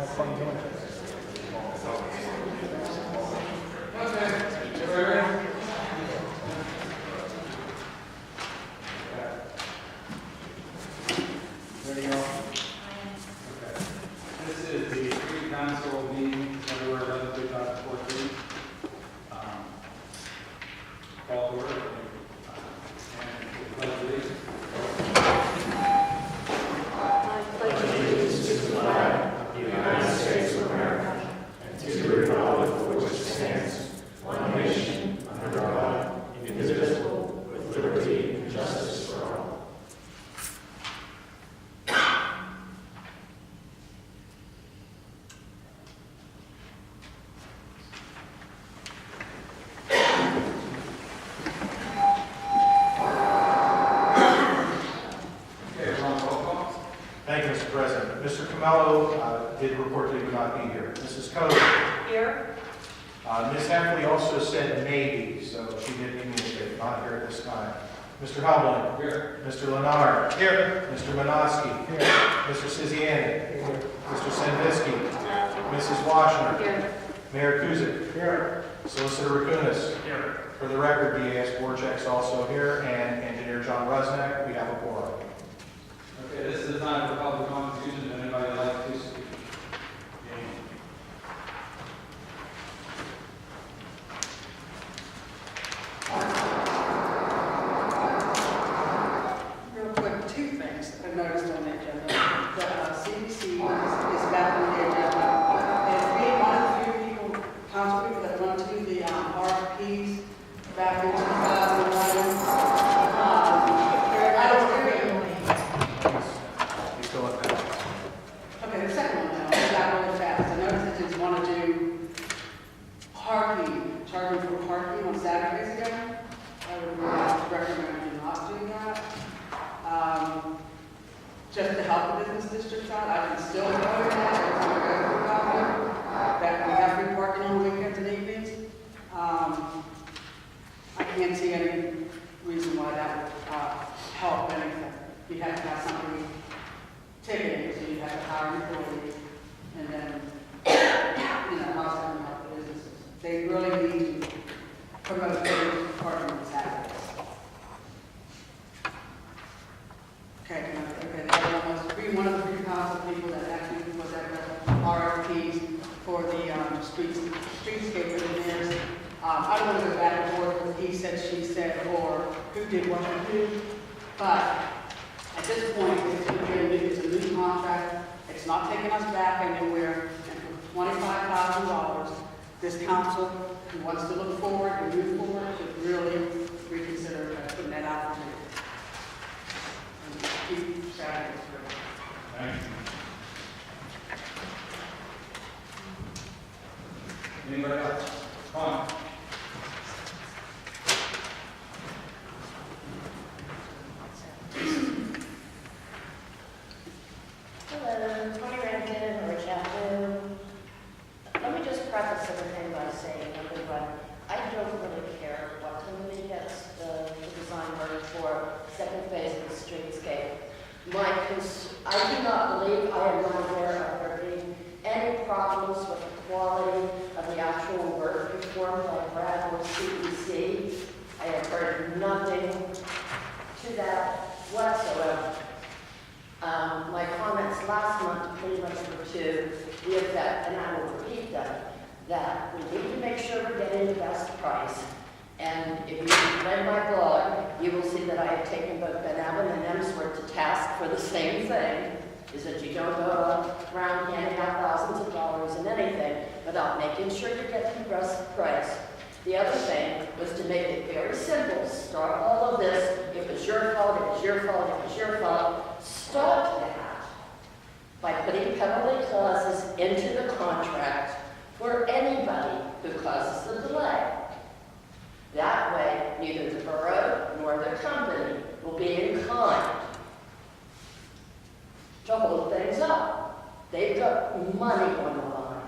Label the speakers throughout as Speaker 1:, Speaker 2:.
Speaker 1: have fun doing it.
Speaker 2: Ready, y'all? Okay. This is the pre-council meeting, February 11th, 2014. Call to order. And pledge allegiance.
Speaker 3: I pledge allegiance to the flag of the United States of America and to the republic for which it stands, one nation, under God, indivisible, with liberty and justice for all.
Speaker 1: Thank you, Mr. President. Mr. Camello did report that he would not be here. Mrs. Cody.
Speaker 3: Here.
Speaker 1: Ms. Heffley also said maybe, so she did indicate not here at this time. Mr. Halblin.
Speaker 2: Here.
Speaker 1: Mr. Lenard. Here. Mr. Minoski. Here. Mr. Siziani. Here. Mr. Sandvisky. Mrs. Washner.
Speaker 3: Here.
Speaker 1: Mayor Kuzic. Here. Solicitor Rakunas. Here. For the record, DAS Borchek's also here, and Engineer John Rusnak. We have a quorum.
Speaker 2: Okay, this is the time for public comment. If anybody would like to speak.
Speaker 4: Real quick, two things I've noticed on the agenda. The CDC is back on the agenda. And we one of the few people, council people that went to the RFPs back in 2011. I don't agree.
Speaker 1: You still have that?
Speaker 4: Okay, the second one now, I got really fast. I noticed that you want to do parking, charging for parking on Saturdays again. I would recommend you not do that. Just to help the business district out, I can still go to that every time I go to Bellevue. That we have free parking on weekends and evenings. I can't see any reason why that would help anything. You have to have somebody ticketing, so you have to hire an employee, and then, how's that going to help the businesses? They really need to promote free parking on Saturdays. Okay, the other one was be one of the pre-council people that actually was at the RFPs for the streetscape engineers. I don't want to go back and forth with he said, she said, or who did what and who, but at this point, it's a new contract. It's not taking us back anywhere, and for $25,000, this council who wants to look forward and move forward should really reconsider putting that out for me. Keep Saturdays free.
Speaker 2: Thank you. Anybody else? Come on.
Speaker 5: Hello, Tony Rankin, or Chapel. Let me just preface everything by saying, number one, I don't really care what company gets the design work for second phase of the streetscape. I do not believe I am not aware of there being any problems with the quality of the actual work performed by Brad or CEC. I have heard nothing to that whatsoever. My comments last month pretty much were to the effect, and I will repeat them, that we need to make sure we're getting the best price. And if you read my blog, you will see that I have taken both Ben Abbott and Emsworth to task for the same thing, is that you don't go around handing out thousands of dollars in anything without making sure you get the best price. The other thing was to make it very simple. Start all of this. It was your fault, it was your fault, it was your fault. Stop that by putting penalty clauses into the contract for anybody who causes the delay. That way, neither the borough nor the company will be inclined to hold things up. They've got money on the line,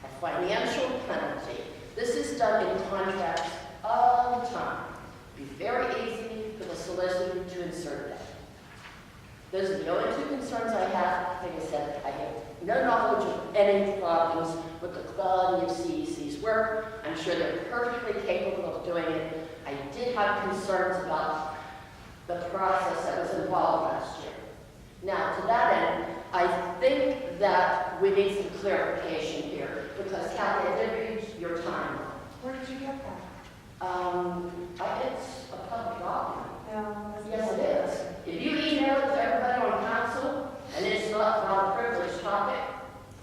Speaker 5: a financial penalty. This is done in contracts all the time. It'd be very easy for the solicitor to insert that. Those are the only two concerns I have. Like I said, I have no knowledge of any problems with the quality of CEC's work. I'm sure they're perfectly capable of doing it. I did have concerns about the process that was involved last year. Now, to that end, I think that we need some clarification here, because Kathy, I did read your timeline.
Speaker 3: Where did you get that?
Speaker 5: It's a public document.
Speaker 3: No.
Speaker 5: Yes, it is. If you email it to everybody on council, and it's not a privileged topic,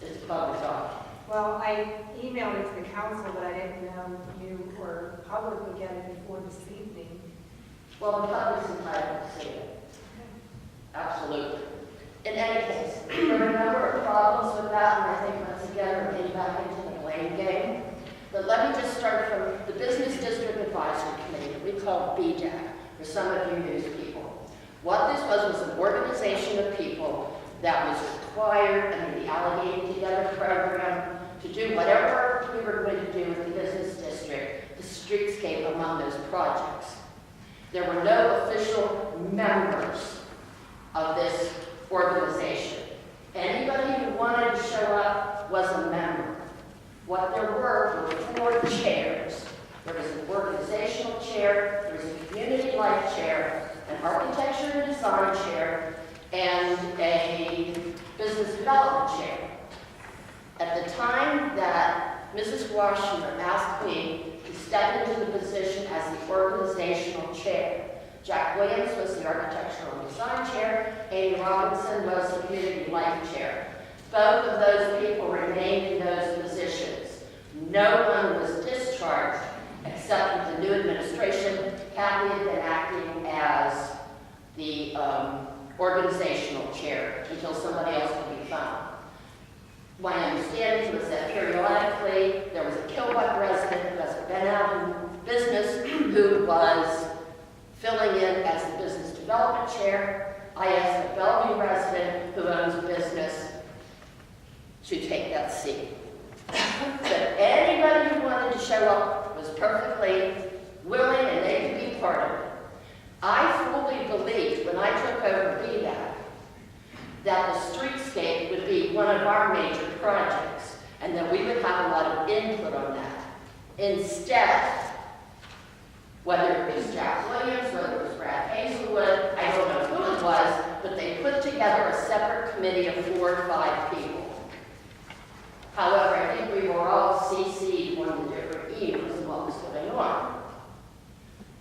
Speaker 5: it's a public document.
Speaker 3: Well, I emailed it to the council, but I didn't know you were public would get it before this evening.
Speaker 5: Well, the public's entitled to see it. Absolutely. In any case, there are a number of problems with that, and I think once again, we're getting back into the blame game. But let me just start from the Business District Advisory Committee, that we call BDAC, for some of you news people. What this was an organization of people that was required under the Allegheny Together program to do whatever we were going to do with the business district, the streetscape among those projects. There were no official members of this organization. Anybody who wanted to show up was a member. What there were 4 chairs. There was an organizational chair, there was a community life chair, an architecture and design chair, and a business development chair. At the time that Mrs. Washner asked me to step into the position as the organizational chair, Jack Williams was the architectural and design chair, Amy Robinson was the community life chair. Both of those people remained in those positions. No one was discharged, except with the new administration. Kathy had been acting as the organizational chair until somebody else could be found. My understanding was that periodically there was a Kilbuck resident who hasn't been out in business who was filling in as the business development chair. I asked a Bellevue resident who owns a business to take that seat. But anybody who wanted to show up was perfectly willing and they could be part of it. I fully believed when I took over BDAC that the streetscape would be one of our major projects and that we would have a lot of input on that. Instead, whether it was Jack Williams, whether it was Brad Hazelwood, I don't know who it was, but they put together a separate committee of 4 or 5 people. However, I think we were all CC'd on the different emails and what was going on.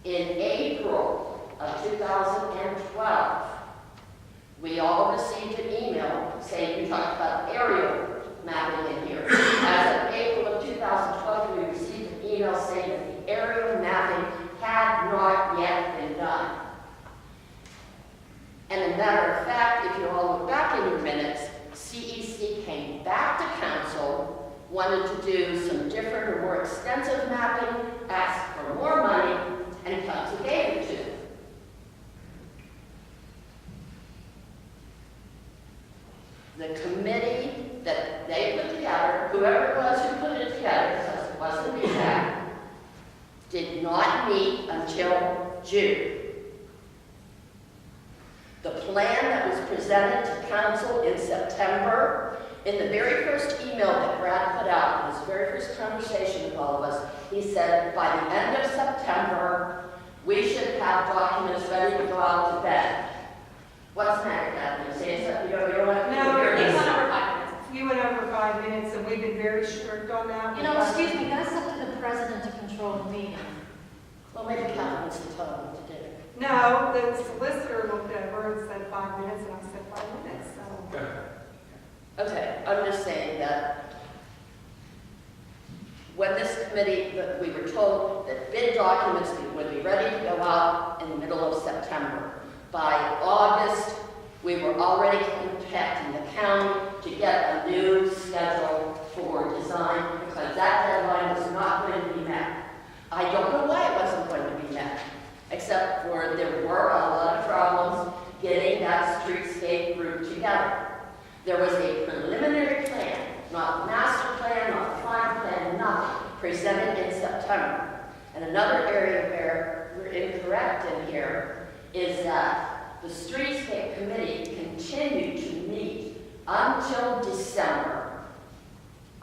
Speaker 5: In April of 2012, we all received an email saying, we talked about aerial mapping in here. As of April of 2012, we received an email saying that the aerial mapping had not yet been done. And as a matter of fact, if you all look back in your minutes, CEC came back to council, wanted to do some different or more extensive mapping, asked for more money, and council gave it to them. The committee that they put together, whoever it was who put it together, because it wasn't me that, did not meet until June. The plan that was presented to council in September, in the very first email that Brad put out, in his very first conversation with all of us, he said, by the end of September, we should have documents ready to go out to bed. What's the matter, Kathy? Say something, you don't want to
Speaker 3: No,
Speaker 5: hear
Speaker 3: you
Speaker 5: this?
Speaker 3: went over 5 minutes. You went over 5 minutes, and we've been very strict on that.
Speaker 6: You know, excuse me, that's up to the president to control the meeting.
Speaker 5: Well, maybe Kathy wants to tell them what to do.
Speaker 3: No, the solicitor looked over and said 5 minutes, and I said 5 minutes, so.
Speaker 5: Okay, I'm just saying that when this committee, that we were told that bid documents would be ready to go out in the middle of September. By August, we were already contacting the county to get a new schedule for design because that deadline was not going to be met. I don't know why it wasn't going to be met, except for there were a lot of problems getting that streetscape group together. There was a preliminary plan, not master plan, not final plan, nothing, presented in September. And another area where we're incorrect in here is that the streetscape committee
Speaker 7: continued to meet until December.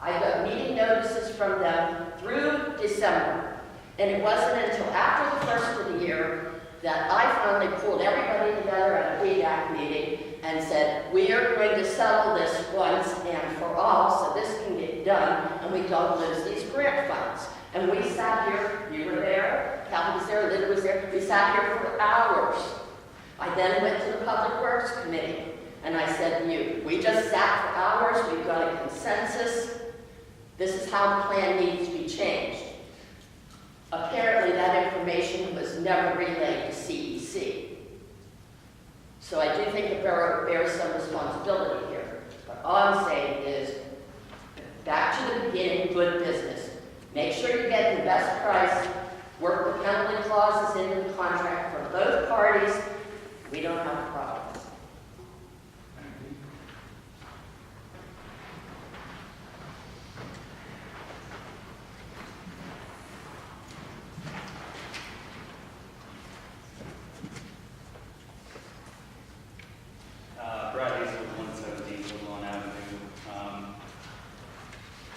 Speaker 7: I got meeting notices from them through December. And it wasn't until after the first of the year that I finally pulled everybody together at a PDAC meeting and said, we are going to settle this once and for all so this can get done and we don't lose these grant funds. And we sat here, you were there, Kathy was there, Linda was there, we sat here for hours. I then went to the Public Works Committee and I said, we just sat for hours, we've got a consensus, this is how the plan needs to be changed. Apparently that information was never relayed to CEC. So I do think the borough bears some responsibility here. But all I'm saying is, back to the beginning, good business. Make sure you get the best price, work the penalty clauses into the contract for both parties. We don't have a problem.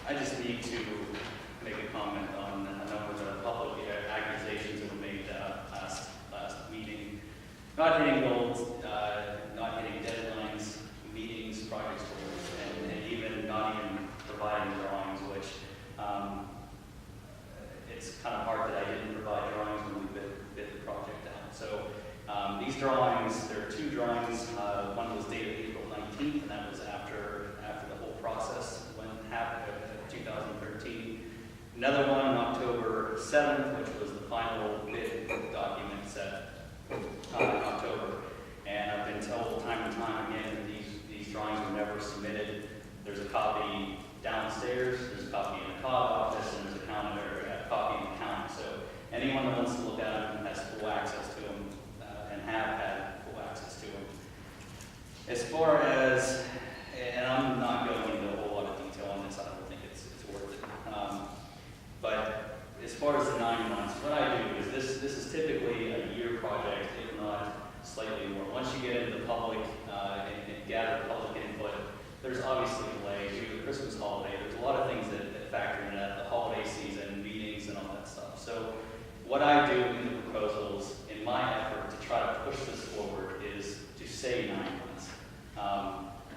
Speaker 8: I just need to make a comment on a number of the public accusations that were made last meeting. Not hitting goals, not hitting deadlines, meetings, project goals, and even not even providing drawings, which it's kind of hard that I didn't provide drawings when we bid the project out. So these drawings, there are two drawings. One was dated April 19th, and that was after the whole process happened. 2013. Another one on October 7th, which was the final bid document set in October. And I've been told time and time again that these drawings were never submitted. There's a copy downstairs, there's a copy in the COG office, and there's a copy in the county. So anyone that wants to look at them has full access to them and have had full access to them. As far as, and I'm not going into a whole lot of detail on this, I don't think it's worth it. But as far as the 9 months, what I do is this is typically a year project, if not slightly more. Once you get into the public and gather public input, there's obviously delays. You have the Christmas holiday. There's a lot of things that factor in that, the holiday season, meetings, and all that stuff. So what I do in the proposals, in my effort to try to push this forward, is to say 9 months.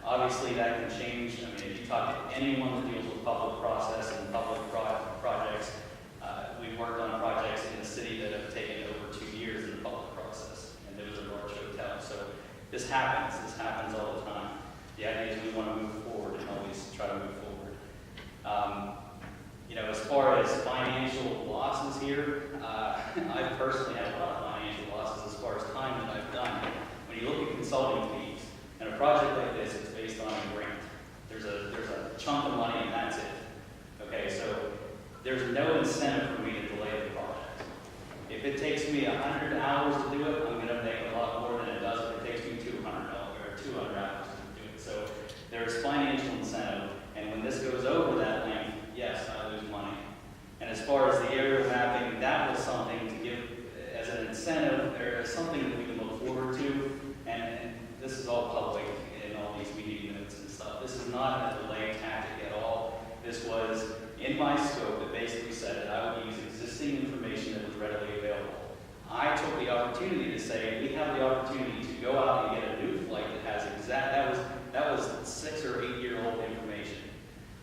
Speaker 8: Obviously, that can change. I mean, if you talk to anyone that deals with public process and public projects, we've worked on projects in the city that have taken over 2 years in the public process, and those are large hotels. So this happens all the time. The idea is we want to move forward and always try to move forward. As far as financial losses here, I've personally had a lot of financial losses as far as time that I've done. When you look at consulting fees, and a project like this is based on a grant. There's a chunk of money and that's it. Okay, so there's no incentive for me to delay the project. If it takes me 100 hours to do it, I'm going to make a lot more than it does if it takes me 200 hours to do it. So there's financial incentive, and when this goes over that length, yes, I lose money. And as far as the area mapping, that was something to give as an incentive, or as something that we can look forward to, and this is all public in all these meeting notes and stuff. This is not a delay tactic at all. This was in my scope. It basically said that I would use existing information that was readily available. I took the opportunity to say we have the opportunity to go out and get a new flight that has that was 6 or 8 year old information.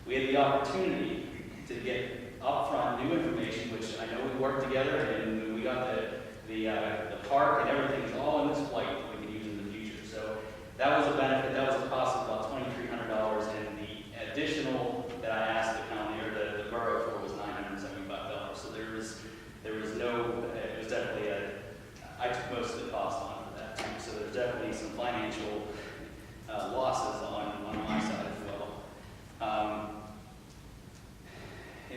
Speaker 8: We had the opportunity to get upfront new information, which I know we worked together and we got the park and everything's all in this flight. So that was a benefit. That was a cost of about $2,300, and the additional that I asked the county or the borough for was $975. So there was no. It was definitely I took most of the cost on for that too. So there's definitely some financial losses on my side as well.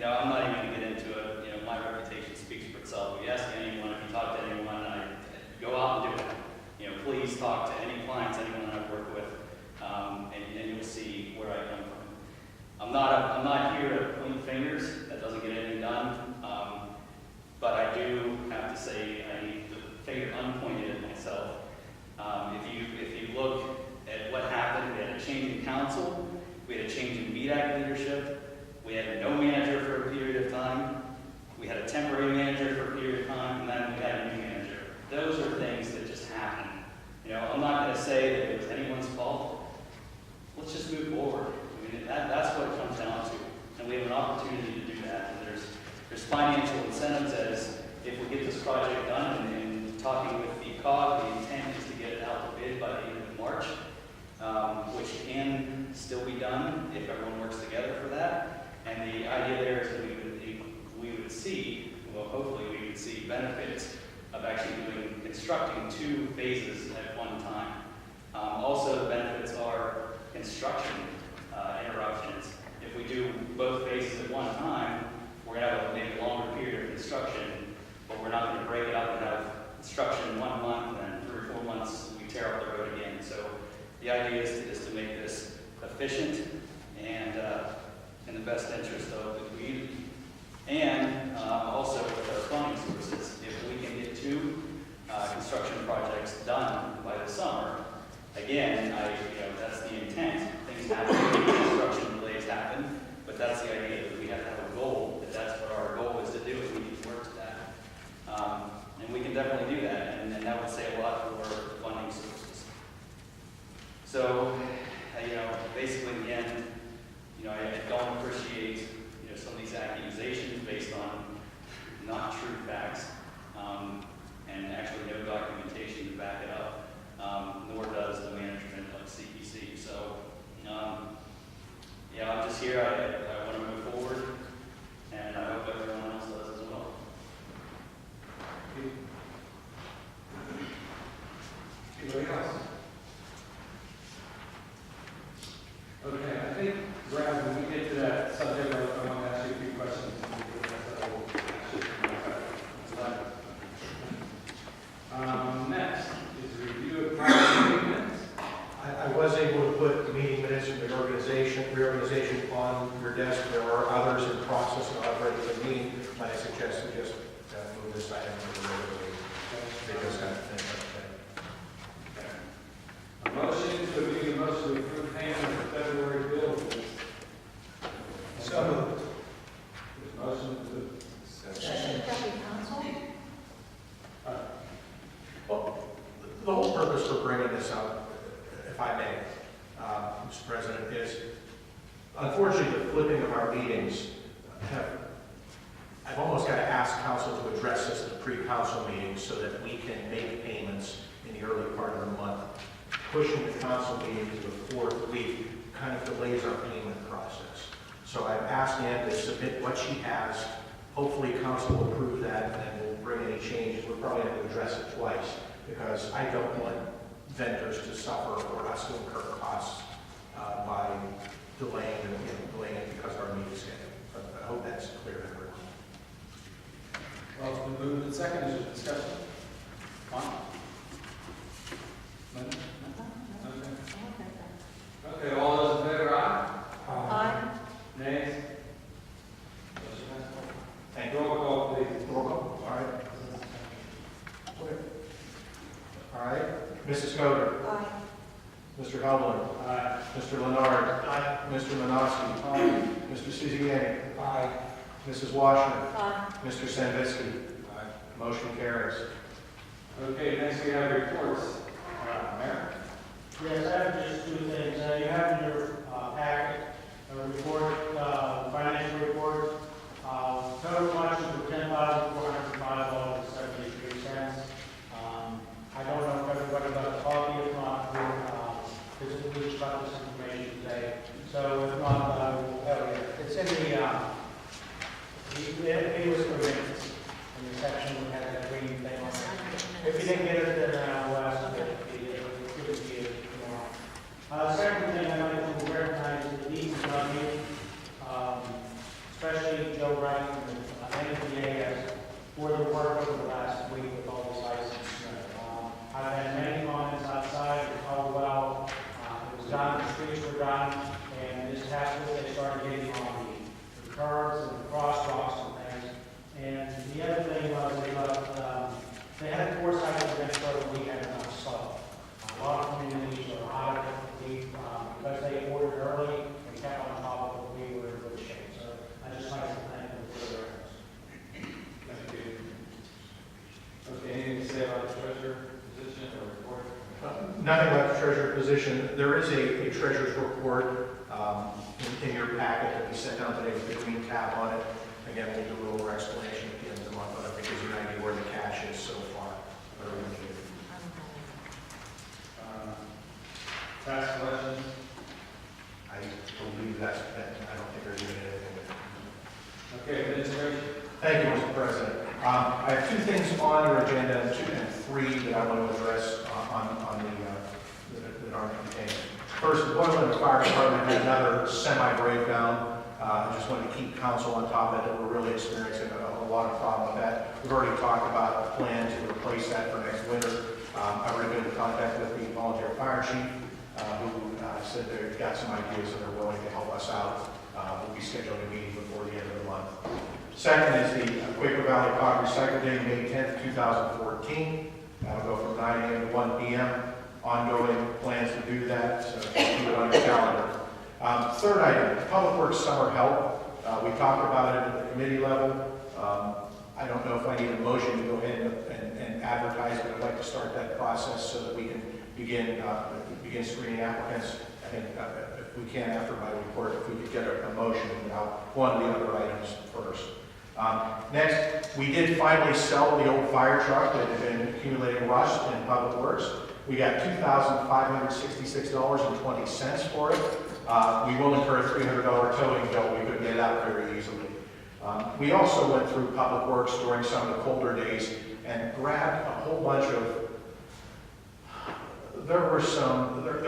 Speaker 8: I'm not even going to get into it. My reputation speaks for itself. If you ask anyone, if you talk to anyone, I go out and do it. Please talk to any clients, anyone I've worked with, and you'll see where I come from. I'm not here to point fingers. That doesn't get anything done. But I do have to say I need the finger unpointed at myself. If you look at what together for that. And the idea there is that we would see, well, hopefully we would see benefits of actually constructing 2 phases at one time. Also, the benefits are construction interruptions. If we do both phases at one time, we're going to have maybe a longer period of construction, but we're not going to break it up and have construction 1 month and 3 or 4 months we tear up the road again. So the idea is to make this efficient and in the best interest of the community. And also with our funding sources, if we can get 2 construction projects done by the summer, again, that's the intent. Things happen, construction delays happen, but that's the idea, that we have to have a goal, that's what our goal is to do, and we need to work to that. And we can definitely do that, and that would say a lot for funding sources. So, basically in the end, I don't appreciate, some of these accusations based on not true facts, and actually no documentation to back it up, nor does the management of CPC. So, I'm just here, I want to move forward, and I hope everyone else does as well.
Speaker 2: Anybody else? Okay, I think, Brad, when we get to that subject, I want to ask you a few questions. Next is review of prior agreements.
Speaker 1: I was able to put meeting minutes and reorganization on your desk. There are others in process and already been meeting, but I suggest we just move this item to the reorganization. They just got finished up today.
Speaker 2: A motion to review the motion to approve payment of the February bill.
Speaker 1: So moved.
Speaker 2: Motion to
Speaker 6: Bellevue Council?
Speaker 1: Well, the whole purpose for bringing this up, if I may, Mr. President, is unfortunately the flipping of our meetings I've almost got to ask council to address this at the pre-council meetings so that we can make payments in the early part of the month. Pushing the council meeting to the 4th week kind of delays our payment process. So I've asked Ann to submit what she has. Hopefully council will approve that and will bring any changes. We're probably going to address it twice because I don't want vendors to suffer or us to incur costs by delaying it because our meeting schedule. But I hope that's clear to everyone.
Speaker 2: Well, it's been moved and seconded. Is there discussion? On? None? Okay. Okay, all those in favor, aye?
Speaker 6: Aye.
Speaker 2: Nays?
Speaker 1: Thank you.
Speaker 2: Roll call, please.
Speaker 1: Roll call. All right. Okay. All right. Mrs. Coder.
Speaker 6: Aye.
Speaker 1: Mr. Hubland.
Speaker 2: Aye.
Speaker 1: Mr. Leonard. Aye. Mr. Manoski. Aye. Mr. Suziani. Aye. Mrs. Washner.
Speaker 6: Aye.
Speaker 1: Mr. Sandvisky.
Speaker 2: Aye.
Speaker 1: Motion carries.
Speaker 2: Okay, next we have reports. Mayor?
Speaker 3: Yes, I have just 2 things. You have in your packet a report, financial report. Total collections were $10,405.73. I don't know if everybody got a copy. If not, we'll just got this information today. So if not, we'll have it. It's in the it was for minutes. In the section we had that green thing on it. If you didn't get it, then we'll ask you to give it to you tomorrow. The second thing I'd like to recognize is the deeds of our meeting, especially Joe Wright and the NFPA for the work over the last week with all the licenses. I've had many comments outside of Caldwell. It was done, the streets were done, and this past week they started getting on the curbs and the crosswalks and things. And the other thing was they had a foresight of the next road we had enough salt. A lot of communities are out of it because they ordered early and kept on top of it. We were in good shape. So I just like to thank them for their efforts.
Speaker 2: Thank you. Okay, anything to say about the treasurer position or report?
Speaker 1: Nothing about the treasurer position. There is a treasurer's report in your packet that we sent out today with the green tab on it. Again, we'll do a little more explanation at the end of the month on it because you know where the cash is so far.
Speaker 2: Tax collections?
Speaker 1: I believe that I don't I want to address on that aren't contained. First, the Boylan Fire Department had another semi-breakdown. I just wanted to keep council on top of it. We're really experiencing a lot of problem with that. We've already talked about a plan to replace that for next winter. I've already been in contact with the volunteer fire chief, who said they've got some ideas and they're willing to help us out. We'll be scheduling a meeting before the end of the month. Second is the Quaker Valley Cog Recycle Day, May 10th, 2014. That'll go from 9 a.m. to 1 p.m. Ongoing plans to do that, so keep it on your calendar. Third item, Public Works Summer Help. We talked about it at the committee level. I don't know if I need a motion to go ahead and advertise, but I'd like to start that process so that we can begin screening applicants. I think if we can, after my report, if we could get a motion about one of the other items first. Next, we did finally sell the old fire truck that had been accumulating rust in Public Works. We got $2,566.20 for it. We will incur a $300 towing bill. We could get it out very easily. We also went through Public Works during some of the colder days and grabbed a whole bunch of, there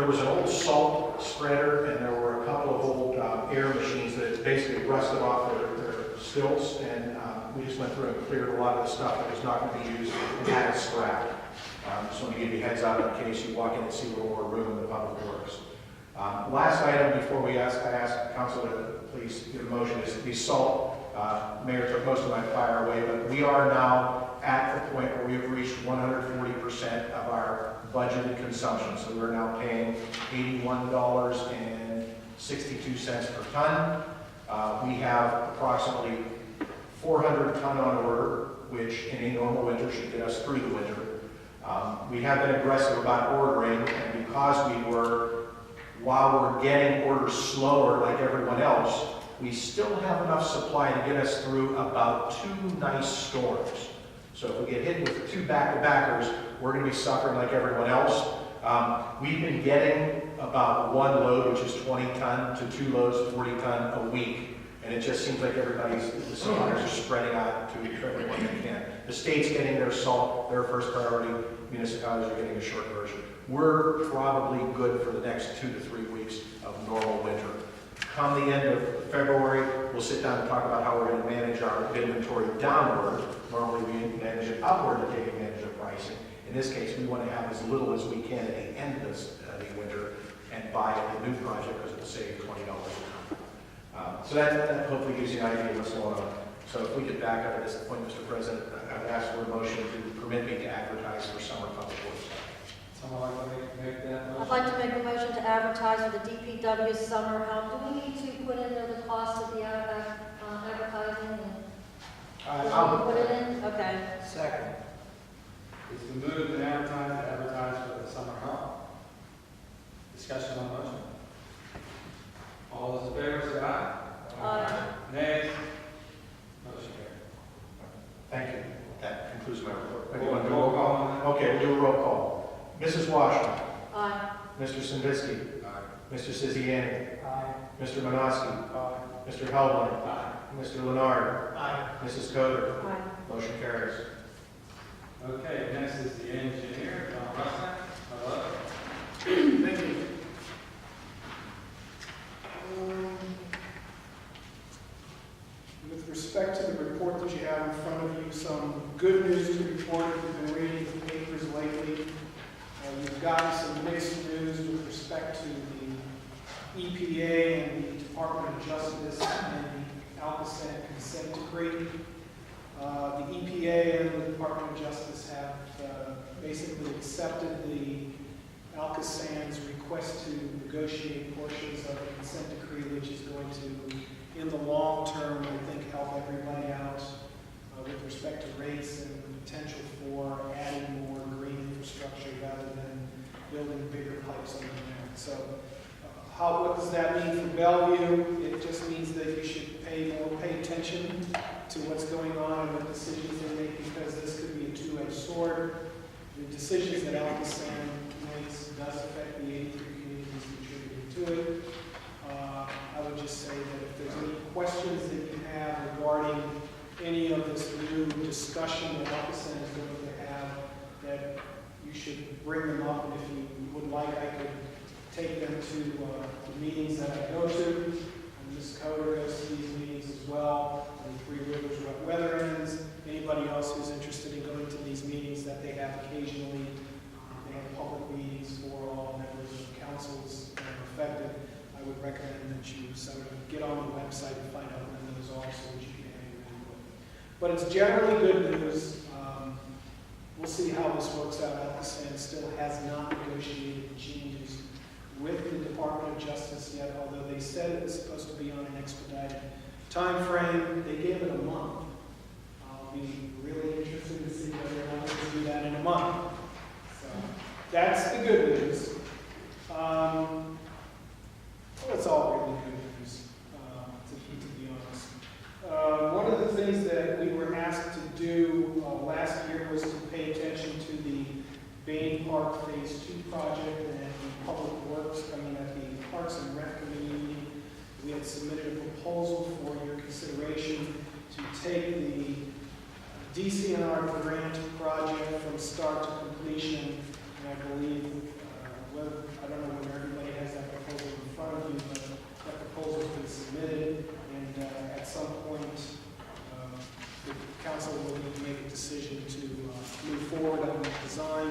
Speaker 1: was an old salt spreader and there were a couple of old air machines that basically rusted off their stilts, and we just went through and cleared a lot of the stuff that was not going to be used and had it scrapped. Just want to give you a heads up in case you walk in and see a little more room in the Public Works. Last item before I ask council to please give a motion is the salt. Mayor took most of my fire away, but we are now at the point where we've reached 140% of our budgeted consumption. So we're now paying $81.62 per ton. We have approximately 400 ton on order, which in a normal winter should get us through the winter. We have been aggressive about ordering, and because while we're getting orders slower like everyone else, we still have enough supply to get us through about 2 nice storms. So if we get hit with 2 back-to-backers, we're going to be suffering like everyone else. We've been getting about 1 load, which is 20 ton, to 2 loads, 40 ton a week. And it just seems like the suppliers are spreading out to everyone they can. The state's getting their salt, their first priority. Municipalities are getting a short version. We're probably good for the next 2 to 3 weeks of normal winter. Come the end of February, we'll sit down and talk about how we're going to manage our inventory downward. Normally we manage it upward to take advantage of pricing. In this case, we want to have as little as we can at the end of the winter and buy the new project because it will save $20 a ton. So that hopefully gives you an idea of what's going on. So if we could back up at this point, Mr. President, I would ask for a motion to permit me to advertise for summer Public Works.
Speaker 2: Someone like to make that motion?
Speaker 6: I'd like to make a motion to advertise for the DPW summer help. Do we need to put in there the cost of the advertising?
Speaker 1: I'll
Speaker 6: Put it in? Okay.
Speaker 2: Second. It's been moved and advertised for the summer help. Discussion on the motion. All those in favor say aye. Nay. Motion carried.
Speaker 1: Thank you. That concludes my report.
Speaker 2: Roll call on that.
Speaker 1: Okay, we'll do a roll call. Mrs. Washington.
Speaker 6: Aye.
Speaker 1: Mr. Sinvisky.
Speaker 2: Aye.
Speaker 1: Mr. Siziani.
Speaker 2: Aye.
Speaker 1: Mr. Manoski.
Speaker 2: Aye.
Speaker 1: Mr. Hellman.
Speaker 2: Aye.
Speaker 1: Mr. Leonard.
Speaker 2: Aye.
Speaker 1: Mrs. Coder.
Speaker 6: Aye.
Speaker 1: Motion carries.
Speaker 2: Okay, next is the engineer, John Russell. Hello.
Speaker 9: Thank you. With respect to the report that you have in front of you, some good news to report. You've been reading the papers lately. You've gotten some mixed news with respect to the EPA and the Department of Justice and the Alcosan consent decree. The EPA and the Department of Justice have basically accepted the Alcosan's request to negotiate portions of the consent decree, which is going to, in the long term, I think, help everybody out with respect to rates and potential for adding more green infrastructure rather than building bigger pipes underground. So what does that mean for Bellevue? It just means that you should pay attention to what's going on and what decisions they make, because this could be a two-edged sword. The decisions that Alcosan makes does affect the 83 communities contributing to it. I would just say that if there's any questions that you have regarding any of this new discussion that Alcosan is going to have, that you to the meetings that I go to. And Ms. Coder goes to these meetings as well, and Three Rivers Wet Weather Ends. Anybody else who's interested in going to these meetings that they have occasionally, they have public meetings for all members of councils that are affected. I would recommend that you sort of get on the website and find out when those are so that you can have your input. But it's generally good news. We'll see how this works out. Alcosan still has not negotiated changes with the Department of Justice yet, although they said it was supposed to be on an expedited time frame. They gave it a month. I'll be really interested to see whether or not they can do that in a month. So that's the good news. Well, it's all really good news, to be honest. One of the things that we were asked to do last year was to pay attention to the Bain Park Phase 2 project and the Public Works coming at the Parks and Rec Committee meeting. We had submitted a proposal for your consideration to take the DCNR grant project from start to completion. And I believe, I don't know whether everybody has that proposal in front of you, but that proposal has been submitted. And at some point, the council will need to make a decision to move forward on the design.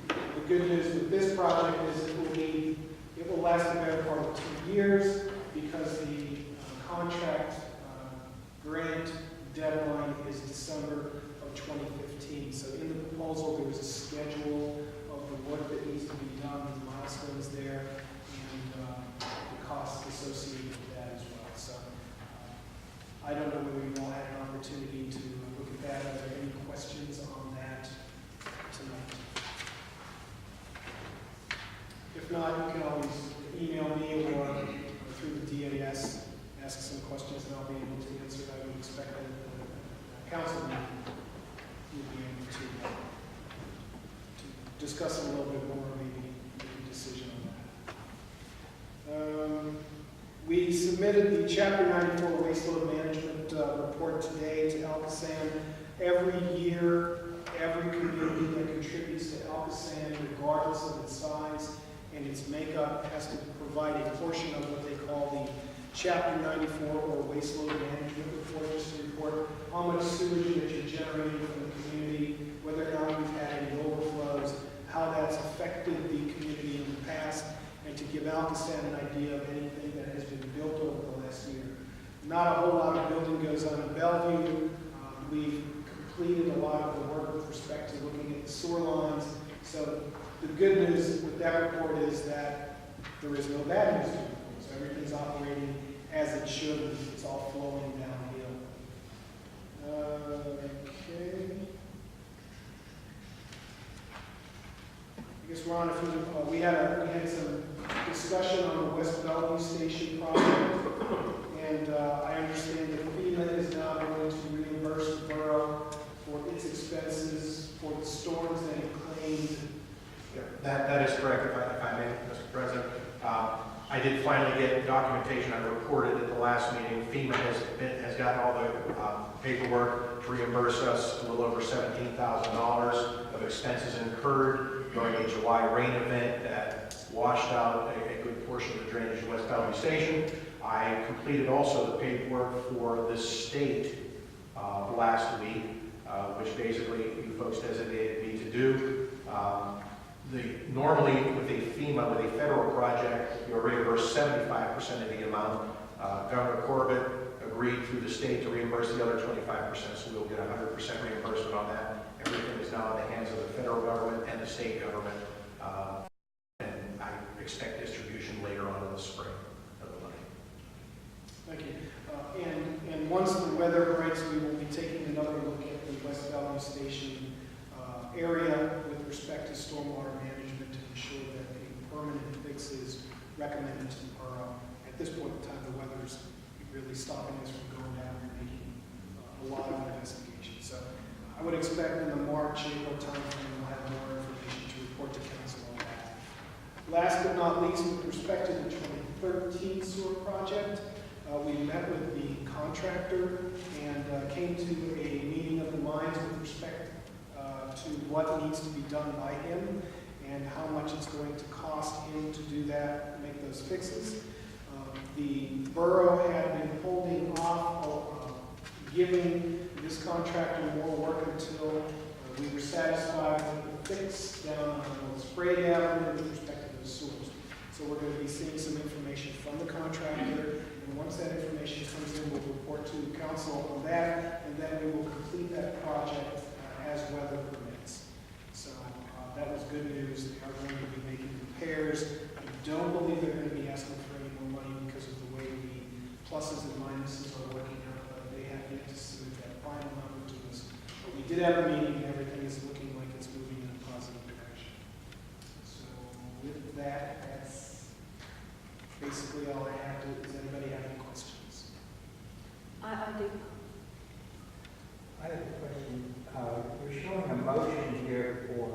Speaker 9: The good news with this project is it will last the better part of 2 years because the contract grant deadline is December of 2015. So in the proposal, there was a schedule of the work that needs to be done, the milestones there, and the costs associated with that as well. So I don't know whether you all had an opportunity to look at that. Are there any questions on that tonight? If not, you can always email me or through the DAS, ask some questions, and I'll be able to answer. I would expect that the council meeting will be able to discuss it a little bit more, maybe make a decision on that. We submitted the Chapter 94 Waste Load Management report today to Alcosan. Every year, every community that contributes to Alcosan, regardless of its size and its makeup, has to provide a portion of what they call the Chapter 94 or Waste Load Management report, just to report how much sewage that you're generating from the community, whether or not you've had any overflows, how that's affected the community in the past, and to give Alcosan an idea of anything that has been built over the last year. Not a whole lot of building goes on in Bellevue. We've completed a lot of the work with respect to looking at the sewer lines. So the good news with that report is that there is no bad news to report. So everything's operating as it should. It's all flowing downhill. Okay. I guess, Ron, if we had some discussion on the West Bellevue Station project, and I understand that FEMA is now going to reimburse the borough for its expenses for the storms that it claimed.
Speaker 1: Yeah, that is correct, if I may, Mr. President. I did finally get documentation. I reported at the last meeting. FEMA has gotten all the paperwork to reimburse us a little over $17,000 of expenses incurred during a July rain event that washed out a good portion of the drainage at West Bellevue Station. I completed also the paperwork for the state last week, which basically you folks designated me to do. Normally with a FEMA, with a federal project, you're reimbursed 75% of the amount. Governor Corbett agreed through the state to reimburse the other 25%, so we'll get 100% reimbursement on that. Everything is now in the hands of the federal government and the state government, and I expect distribution later on in the spring of the money.
Speaker 9: Thank you. And once the weather breaks, we will be taking another look at the West Bellevue Station area with respect to stormwater management to ensure that a permanent fix is recommended to the borough. At this point in time, the weather's really stopping us from going down and making a lot of investigations. So I would expect in the March, April timeframe, we'll have more information to report to council on that. Last but not least, with respect to the 2013 sewer project, we met with the contractor and came to a meeting of the minds with respect to what needs to be done by him and how much it's going to cost him to do that, make those fixes. The borough had been holding off giving this contractor more work until we were satisfied with the fix down on Sprague Avenue with respect to the sewers. So we're going to be seeing some information from the contractor, and once that information comes in, we'll report to council on that, and then we will complete that project as weather permits. So that was good news. They are going to be making repairs. I don't believe they're going to be asking for any more money because of the way the pluses and minuses are working out, but they have yet to submit that final number to us. But we did have a meeting, and everything is looking like it's moving in a positive direction. So with that, that's basically all I have to. Does anybody have any questions?
Speaker 6: I do.
Speaker 3: I have a question. You're showing a motion here for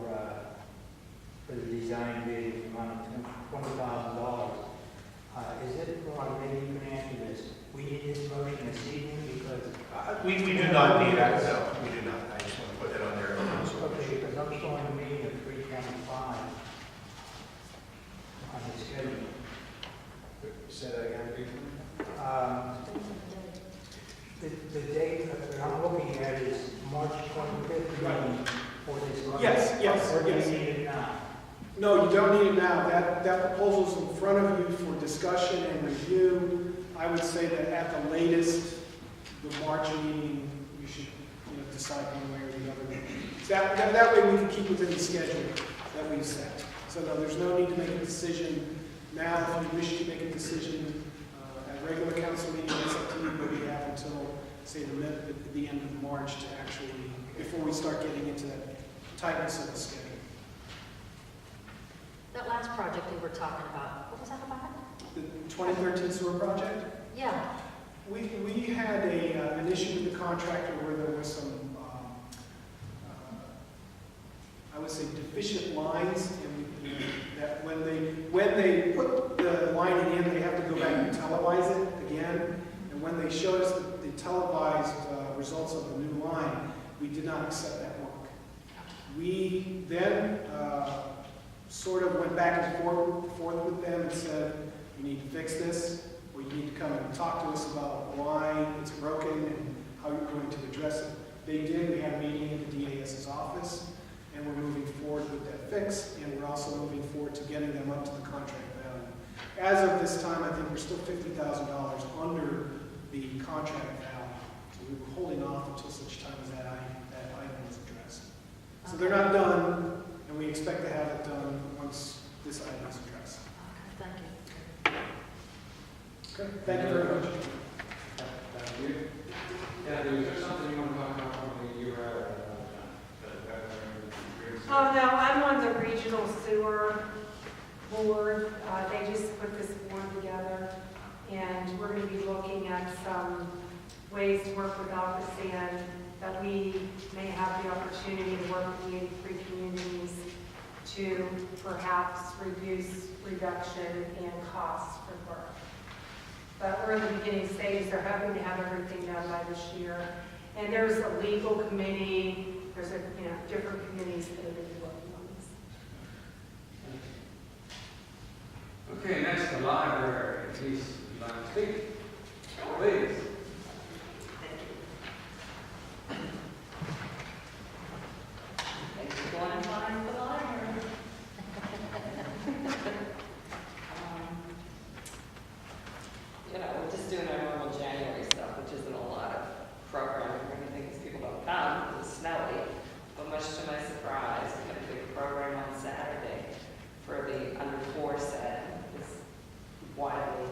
Speaker 3: the design bid amount of $20,000. Is it, well, maybe you can answer this. We need this motion this evening because...
Speaker 1: We do not need that, no, we do not. I just want to put that on there.
Speaker 3: Okay, because I'm showing a meeting of 3:25 on the schedule.
Speaker 2: Say that again, briefly.
Speaker 3: The date that I'm looking at is March 25th meeting for this month.
Speaker 9: Yes,
Speaker 3: Or do
Speaker 9: yes.
Speaker 3: you need it now?
Speaker 9: No, you don't need it now. That proposal's in front of you for discussion and review. I would say that at the latest, the March meeting, you should decide one way or the other. So that way we can keep within the schedule that we've set. So no, there's no need to make a decision now. If you wish to make a decision at regular council meeting, it's up to you, but we have until, say, the end of March to actually, before we start getting into that tightness of the schedule.
Speaker 6: That last project we were talking about, what was that about?
Speaker 9: The 2013 sewer project?
Speaker 6: Yeah.
Speaker 9: We had an issue with the contractor where there was some, I would say, deficient lines, and that when they put the lining in, they have to go back and televise it again. And when they showed us the televised results of the new line, we did not accept that work. We then sort of went back and forth with them and said, you need to fix this, or you need to come and talk to us about why it's broken and how you're going to address it. They did. We had a meeting in the DAS's office, and we're moving forward with that fix, and we're also moving forward to getting them up to the contract value. As of this time, I think we're still $50,000 under the contract value. So we were holding off until such time as that item was addressed. So they're not done, and we expect to have it done once this item is addressed.
Speaker 6: Okay, thank you.
Speaker 9: Okay, thank you very much.
Speaker 2: Thank you. Yeah, is there something you want to talk about from the URL?
Speaker 10: Oh, no, I'm on the regional sewer board. They just put this board together, and we're going to be looking at some ways to work with Alpha Sand, that we may have the opportunity to work with the 83 communities to perhaps reduction in costs for work. But we're in the beginning stages. They're hoping to have everything done by this year. And there's a legal committee. There's different committees that are going to be working on this.
Speaker 2: Okay, next, the library. Please, you'd like to speak? Please.
Speaker 7: Thanks for going and finding the library.
Speaker 11: We're just doing our normal January stuff, which isn't a lot of programming or anything, because people don't come, because it's snowy. But much to my surprise, we had a big program on Saturday for the under 4 set. It was widely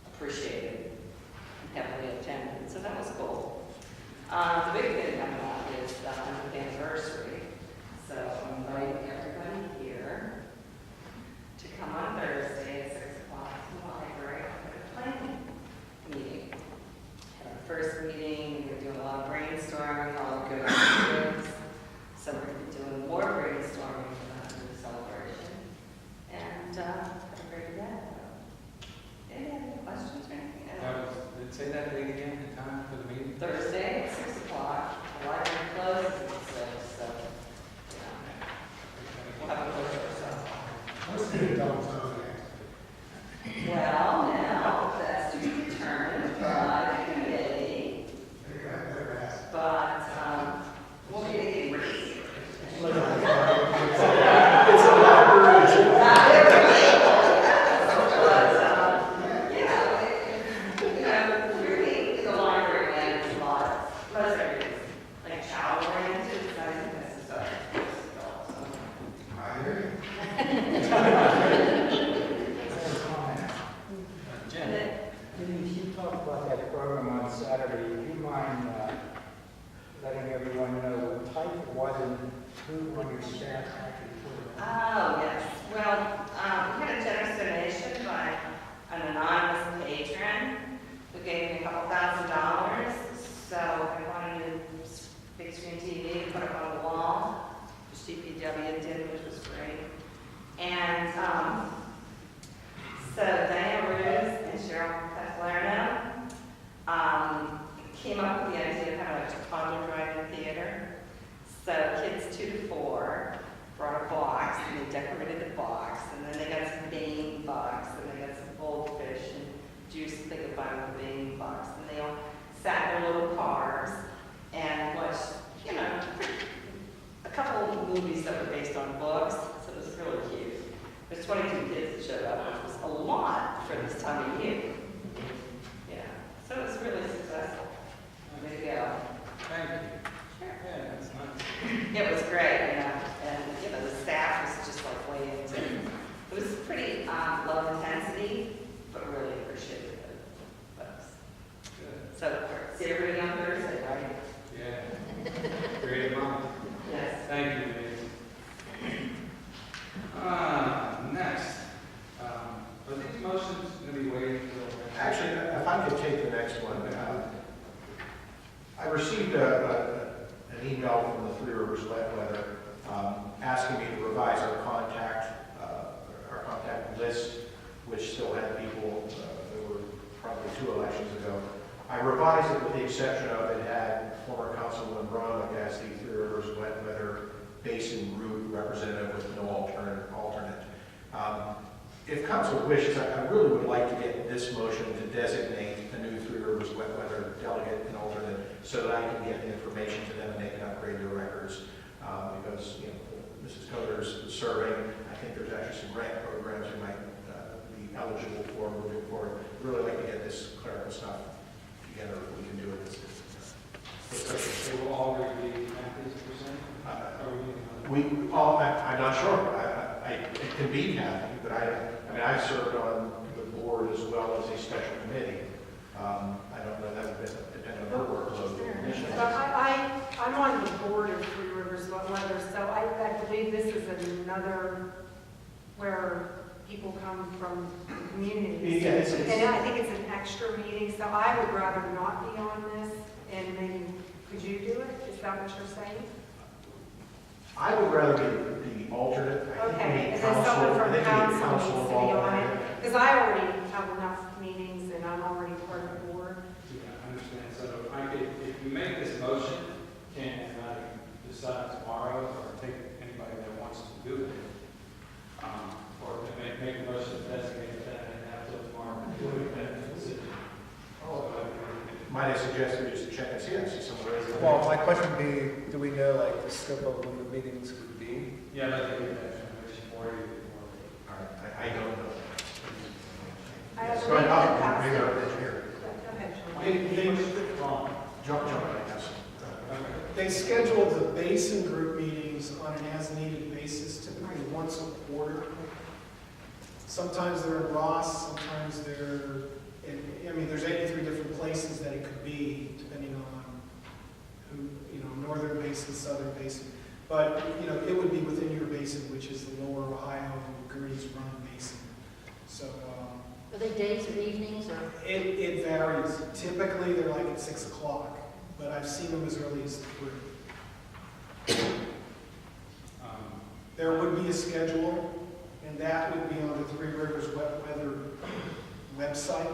Speaker 11: appreciated and heavily attended, so that was cool. The big thing coming up is the 100th anniversary. So I'm inviting everybody here to come on Thursday at 6 o'clock to the library for the planning meeting. At our first meeting, we're doing a lot of brainstorming, all the good ideas. So we're going to be doing more brainstorming for the 100th celebration. And have a great event. Any questions or anything?
Speaker 2: Say that date again, the time for the meeting?
Speaker 11: Thursday at 6 o'clock. The library closes at 6, so we'll have a closure. So.
Speaker 9: What's the adult zone
Speaker 11: box, and then they got some Bane box, and they got some goldfish and juice that they could buy with the Bane box. And they all sat in their little cars and watched, you know, a couple of movies that were based on books, so it was really cute. There's 22 kids that showed up, which was a lot for this time of year. Yeah, so it was really successful. There you go.
Speaker 2: Thank you.
Speaker 11: Sure.
Speaker 2: Yeah, that's nice.
Speaker 11: It was great, you know, and, you know, the staff was just like way into it. It was pretty low intensity, but really appreciative of folks.
Speaker 2: Good.
Speaker 11: So, see everybody on Thursday, right?
Speaker 2: Yeah. Great month.
Speaker 11: Yes.
Speaker 2: Thank you, Denise. Next, are these motions going to be waiting until?
Speaker 1: Actually, if I could take the next one. I received an email from the Three Rivers Wet Weather asking me to revise our contact list, which still had people that were probably 2 elections ago. I revised it with the exception of it had former Councilwoman Bromwick as the Three Rivers Wet Weather Basin Route representative with no alternate. If council wishes, I really would like to get this motion to designate a new Three Rivers Wet Weather delegate and alternate so that I can get the information to them and they can upgrade their records. Because, you know, Mrs. Coder's serving. I think there's actually some grant programs you might be eligible for moving forward. I'd really like to get this clerical stuff together if we can do it.
Speaker 2: They will already be 90%?
Speaker 1: I'm not sure. It can be Kathy, but I served on the board as well as a special committee. I don't know, that would depend on her workload.
Speaker 10: So I'm on the board of Three Rivers Wet Weather, so I believe this is another where people come from communities.
Speaker 1: Yeah,
Speaker 10: And I think it's an extra meeting, so I would rather not be on this, and maybe, could you do it? Is that what you're saying?
Speaker 1: I would rather be the alternate.
Speaker 10: Okay, and then someone from council needs to be on it, because I already have enough meetings and I'm already part of the board.
Speaker 2: Yeah, I understand. So if you make this motion, can I decide tomorrow or take anybody that wants to do it? Or make a motion to designate that and have till tomorrow to do it, then decision.
Speaker 1: Might I suggest we just check and see? I see some raised hands.
Speaker 9: Well, my question would be, do we know like the scope of when the meetings would be?
Speaker 2: Yeah, let me get that information for you.
Speaker 1: All right, I don't know.
Speaker 10: I have
Speaker 1: Yes,
Speaker 10: to
Speaker 1: go ahead.
Speaker 10: leave the
Speaker 1: Maybe
Speaker 10: council.
Speaker 1: our engineer.
Speaker 10: Go ahead, Sean.
Speaker 1: Jump, I guess.
Speaker 9: They scheduled the basin group meetings on an as-needed basis, typically once a quarter. Sometimes they're in Ross, sometimes they're there's 83 different places that it could be, depending on who, northern basin, southern basin. But, it would be within your basin, which is the lower Ohio and Gurney's Run basin. So,
Speaker 6: Are they days or evenings or?
Speaker 9: it varies. Typically, they're like at 6 o'clock, but I've seen them as early as 3. There would be a schedule, and that would be on the Three Rivers Wet Weather website.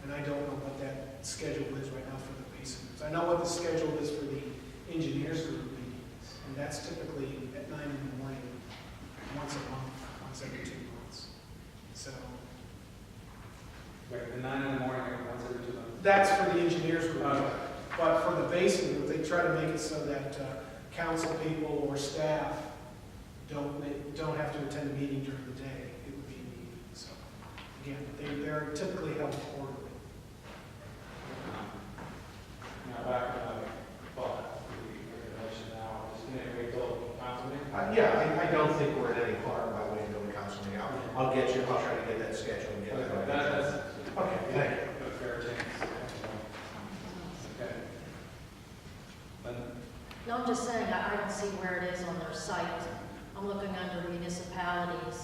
Speaker 9: And I don't know what that schedule is right now for the basin groups. I know what the schedule is for the engineers group meetings, and that's typically at 9 in the morning, once a month, once every 2 months. So
Speaker 2: Right, the 9 in the morning, once every 2 months.
Speaker 9: that's for the engineers group.
Speaker 2: Okay.
Speaker 9: But for the basin group, they try to make it so that council people or staff don't have to attend a meeting during the day. It would be a meeting. So again, they're typically held quarterly.
Speaker 2: Now, back to my thought, the regulation now, is going to wait till council meeting?
Speaker 1: I don't think we're at any harm by waiting until the council meeting. I'll get you, I'll try to get that schedule and get
Speaker 2: Okay,
Speaker 1: that.
Speaker 2: that's
Speaker 1: Okay, thank you.
Speaker 2: a fair chance. Okay. Then,
Speaker 6: No, I'm just saying, I don't see where it is on their site. I'm looking under municipalities,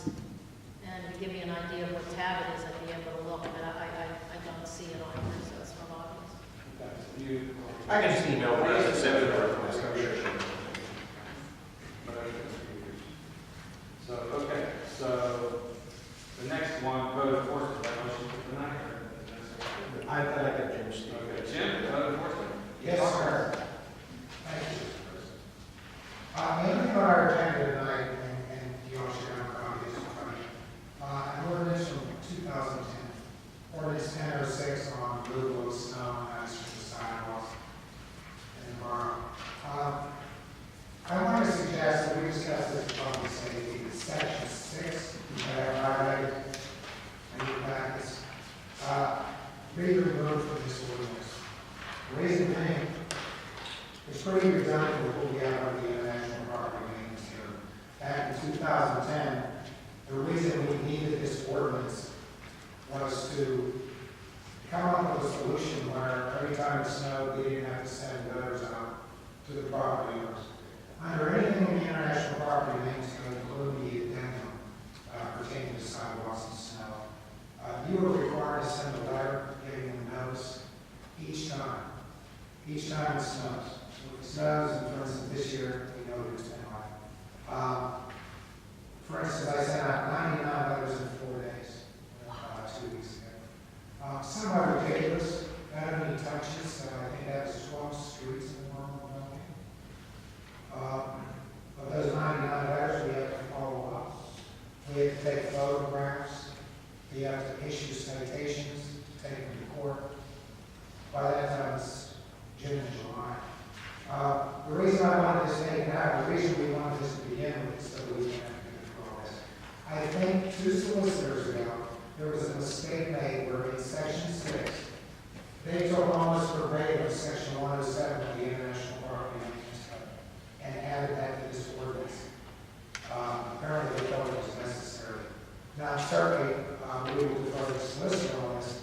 Speaker 6: and to give you an idea of what tab it is, I'd be able to look, but I don't see it on here, so it's from August.
Speaker 2: okay, so you.
Speaker 1: I can just email the resident request, I'm sure.
Speaker 2: So, okay, so the next one, code enforcement, that motion for tonight?
Speaker 1: I'd like that, Jim. Steve.
Speaker 2: Okay, Jim, code enforcement?
Speaker 12: Yes, sir. Thank you. Mainly on our agenda tonight, and you all should have copies The reason we needed this ordinance was to come up with a solution where every time it snowed, we didn't have to send letters out to the property owners. Under anything in the International Property Maintenance Code, including the addendum pertaining to sidewalks and snow, you were required to send a letter giving them notice each time it snows. If it snows, and for instance, this year, we know it's been like, for instance, I sent out 99 letters in 4 days, 2 weeks ago. Somewhat ridiculous, that many touches, I think that was 12 streets in the world. Of those 99 letters, we have to follow up. We have to take photographs. We have to issue citations, take them to court. By that time, it's June and July. The reason I wanted this taken out, the reason we wanted this to begin with, is so we can have to control this. I think 2 solicitors ago, there was a mistake made where in Section 6, they took almost verbatim Section 107 of the International Property Maintenance Code and added that to this ordinance. Apparently, they thought it was necessary. Now, certainly, we will defer to the solicitor on this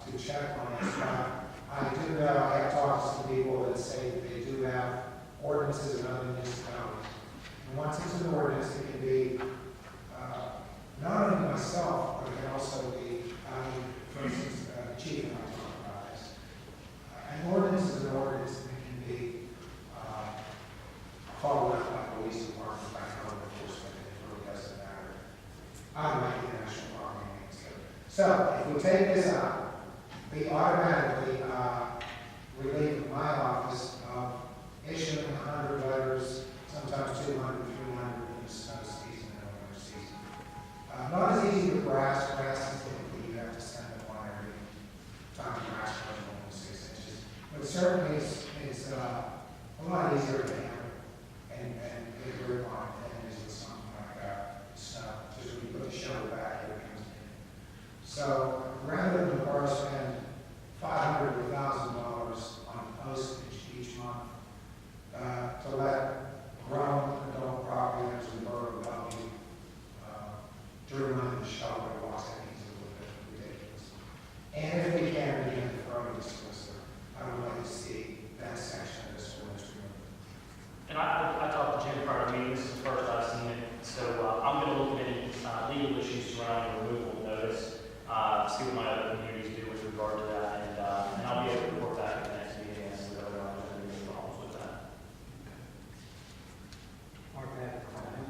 Speaker 12: to check on this. I do know, I have talked to people that say that they do have ordinances in other municipalities. And once it's an ordinance, it can be not only myself, but it can also be, for instance, the chief and I talk about this. An ordinance is an ordinance that can be followed up by police departments, by code enforcement, and it really doesn't matter. I like the National Property Maintenance Code. So, if we take this out, we automatically relieve my office of issuing 100 letters, sometimes 200, 300 in the snow season and winter season. Not as easy with grass. Grass is typically you have to send them one every time grass grows more than 6 inches. But certainly it's a lot easier to handle and get a grip on it than it is with something like snow. Just when you put the shovel back, here it comes in. So rather than the borough spend $500 to $1,000 on postage each month to let grown adult property owners in the borough of Bellevue dream on the shovel and walks, I think is a little bit ridiculous. And if we can, begin to throw in the solicitor, I would like to see that section of this ordinance removed.
Speaker 3: And I talked to Jim prior to meeting, this is the first I've seen it, so I'm going to look at any legal issues surrounding removal of notice, see what my other communities do with regard to that, and I'll be able to report back at the next meeting as to whether or not there's any problems with that.
Speaker 13: Mark, I have a comment.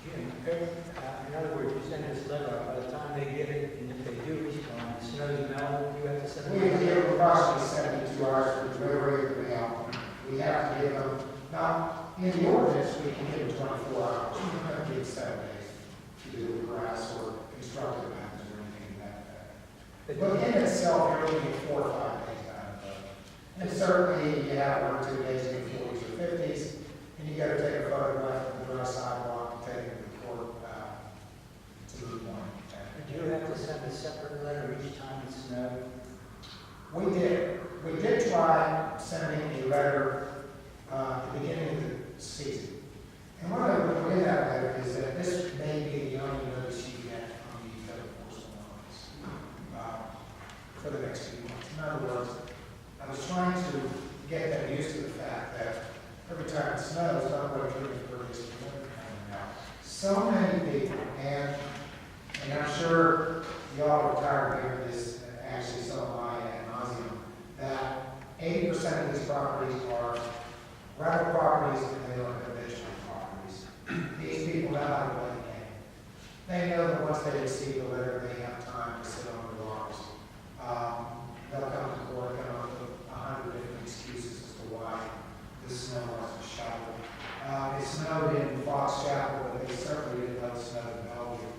Speaker 13: Jim, in other words, you send this letter out, by the time they get it, and if they do respond, the snow's melted, you have to send
Speaker 12: We
Speaker 13: them.
Speaker 12: give approximately 72 hours for delivery of the mail. We have to give them, now, in the ordinance, we can give them 24 hours. We don't have to give 7 days to do the grass or constructive matters or anything like that. But in itself, you're looking at 4 or 5 days out of it. And certainly, you have 1 or 2 days in the 40s or 50s, and you got to take a photograph of the dry sidewalk and take it to the court to move on.
Speaker 13: Do you have to send a separate letter each time it snows?
Speaker 12: We did. We did try sending a letter at the beginning of the season. And what I would put in that letter is that this may be the only notice you get from the code enforcement office for the next few months. In other words, I was trying to get them used to the fact that every time it snows, not what treatment for this coming out. So many people, and I'm sure y'all are tired of hearing this, actually so am I ad nauseum, that 80% of these properties are rental properties and they are habitual properties. These people know how to play the game. They know that once they receive the letter, they have time to sit on their laurels. They'll come to court, come up with 100 different excuses as to why the snow wasn't shoveled. It snowed in Fox Chapel, but they certainly didn't know it snowed in Bellevue.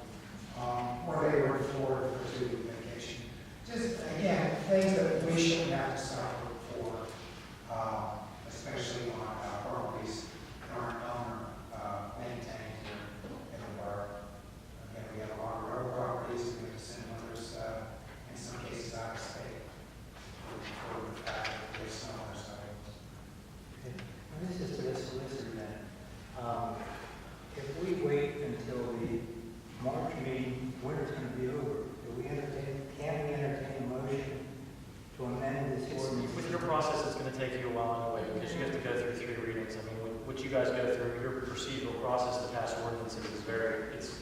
Speaker 12: Or they were in Florida for a 2-week vacation. Just, again, things that we shouldn't have to suffer for, especially on properties that aren't maintained here in the borough. Again, we have a lot of road properties, and we have to send letters
Speaker 13: meeting, winter's gonna be over. Can we entertain a motion to amend this ordinance?
Speaker 3: With your process, it's going to take you a while anyway, because you have to go through 3 readings. I mean, what you guys go through, your procedural process to pass ordinances is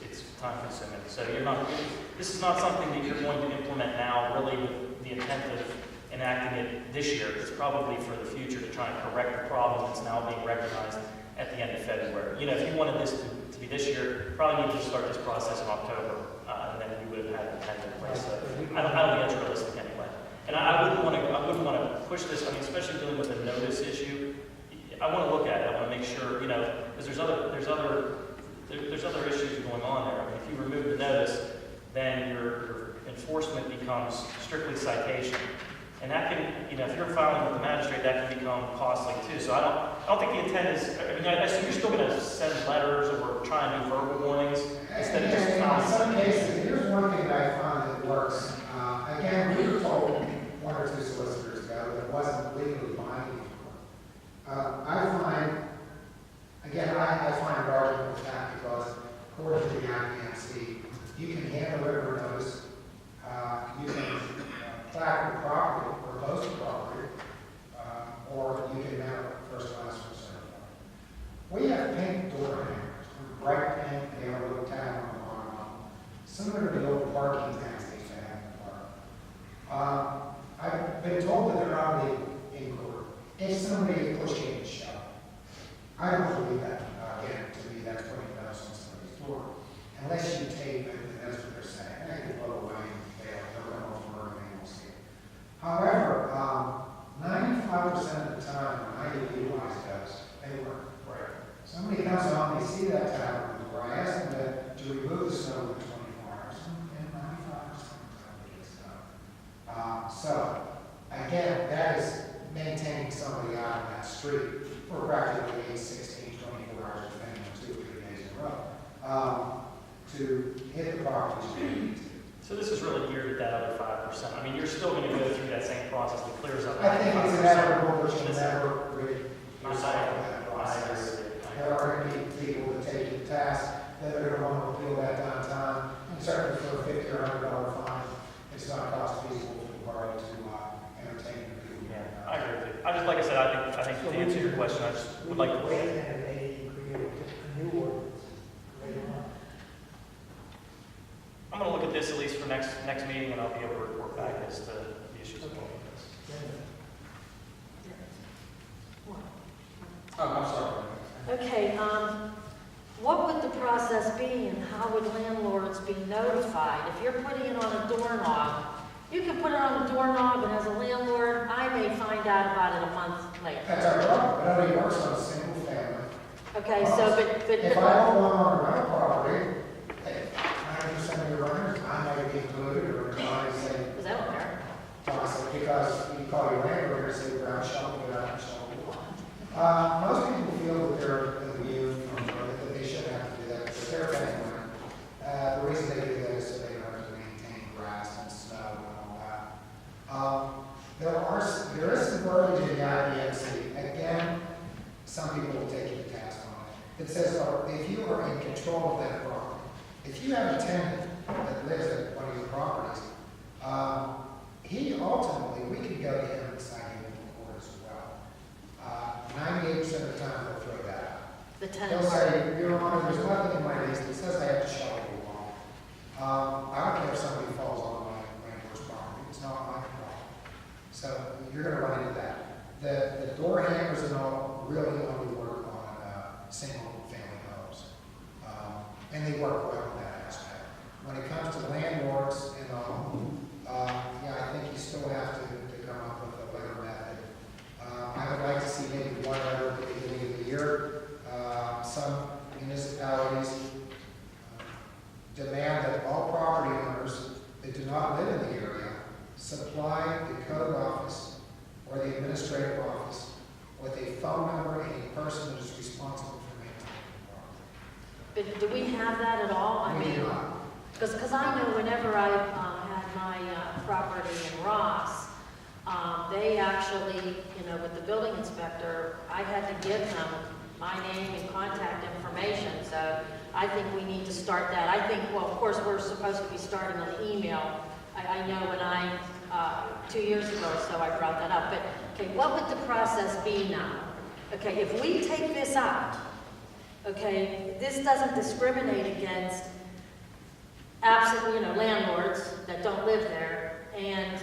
Speaker 3: it's time consuming. So this is not something that you're going to implement now really with the intent of enacting it this year. It's probably for the future to try and correct the problem that's now being recognized at the end of February. You know, if you wanted this to be this year, probably need to start this process in October, and then you would have had the intent in place. So I don't think that's realistic anyway. And I wouldn't want to push this. I mean, especially dealing with a notice issue. I want to look at it. I want to make sure, you know, because there's other issues going on there. I mean, if you remove the notice, then your enforcement becomes strictly citation. And that can, you know, if you're filing with the magistrate, that can become costly too. So I don't think the intent is, I mean, I assume you're still going to send letters or try and do verbal warnings instead of just
Speaker 12: In
Speaker 3: filing.
Speaker 12: some cases, here's one thing that I found that works. Again, we were told 1 or 2 solicitors ago that it wasn't legally binding. I find an argument with that because according to the IPMC, you can hand deliver a notice, you can plaque the property or close the property, or you can have a first class or certified. We have pink door hangers, bright pink, they have a little tag on the bottom, similar to the old parking tags they used to have in the park. I've been told that they're not in court. If somebody is pushing and shoving, I don't believe that. Again, to me, that's putting a mouse on somebody's door. Unless you tape it, and that's what they're saying. And they can blow away, they'll come over and they won't see it. However, 95% of the time when I utilize those, they work.
Speaker 3: Right.
Speaker 12: Somebody comes on, they see that tag on the door. I ask them to remove the snow within 24 hours, and 95% of the time they get snow. So, again, that is maintaining somebody out on that street for practically 8, 16, 24 hours, depending on 2 or 3 days in a row, to hit the properties we need to.
Speaker 3: So this is really geared at that other 5%. I mean, you're still going to go through that same process that clears up.
Speaker 12: I think it's inevitable, but you never really
Speaker 3: I
Speaker 12: resolve that process. There are going to be people that take you to task that are going to want to appeal that downtown, and certainly for a $50 or $100 fine, it's not cost feasible for the borough to entertain the people.
Speaker 3: Yeah, I agree with you. I just, like I said, I think to answer your question, I just would like to.
Speaker 13: Wait and create a new ordinance later on.
Speaker 3: I'm going to look at this at least for next meeting, and I'll be able to report back as to the issues involved with this.
Speaker 2: I'm sorry.
Speaker 6: Okay, what would the process be and how would landlords be notified? If you're putting it on a doorknob, you can put it on a doorknob, and as a landlord, I may find out about it a month later.
Speaker 12: That's our problem. It only works on a single family.
Speaker 6: Okay, so, but.
Speaker 12: If I don't want on a rental property, hey, 90% of your renters, I might be included, or I say,
Speaker 6: Because I don't care.
Speaker 12: because you call your landlord and say, ground shovel, get out and shovel. Most people feel that they're immune from, that they shouldn't have to do that, because they're paying rent. The reason they do that is so they don't have to maintain grass and snow and all that. There is some verbiage in the IBMC. Again, some people will take you to task on it. It says, if you are in control of that property, if you have a tenant that lives at one of your properties, he ultimately, we can go to him and cite him in court as well. 98% of the time, they'll throw that out.
Speaker 6: The
Speaker 12: They'll
Speaker 6: tenants.
Speaker 12: say, Your Honor, there's nothing in my lease that says I have to shovel the wall. I don't care if somebody falls on my landlord's property, it's not my problem. So you're going to run into that. The door hangers and all really only work on single family homes. And they work well in that aspect. When it comes to landlords and all, I think you still have to come up with a better method. I would like to see maybe one letter at the beginning of the year. Some municipalities demand that all property owners that do not live in the area supply the code office or the administrative office with a phone number and a person that is responsible for maintaining the property.
Speaker 6: But do we have that at all?
Speaker 12: We do not.
Speaker 6: Because I know whenever I had my property in Ross, they actually, with the building inspector, I had to give them my name and contact information. So I think we need to start that. I think, well, of course, we're supposed to be starting on email. I know when 2 years ago or so, I brought that up. But, okay, what would the process be now? Okay, if we take this out, okay, this doesn't discriminate against absent, landlords that don't live there and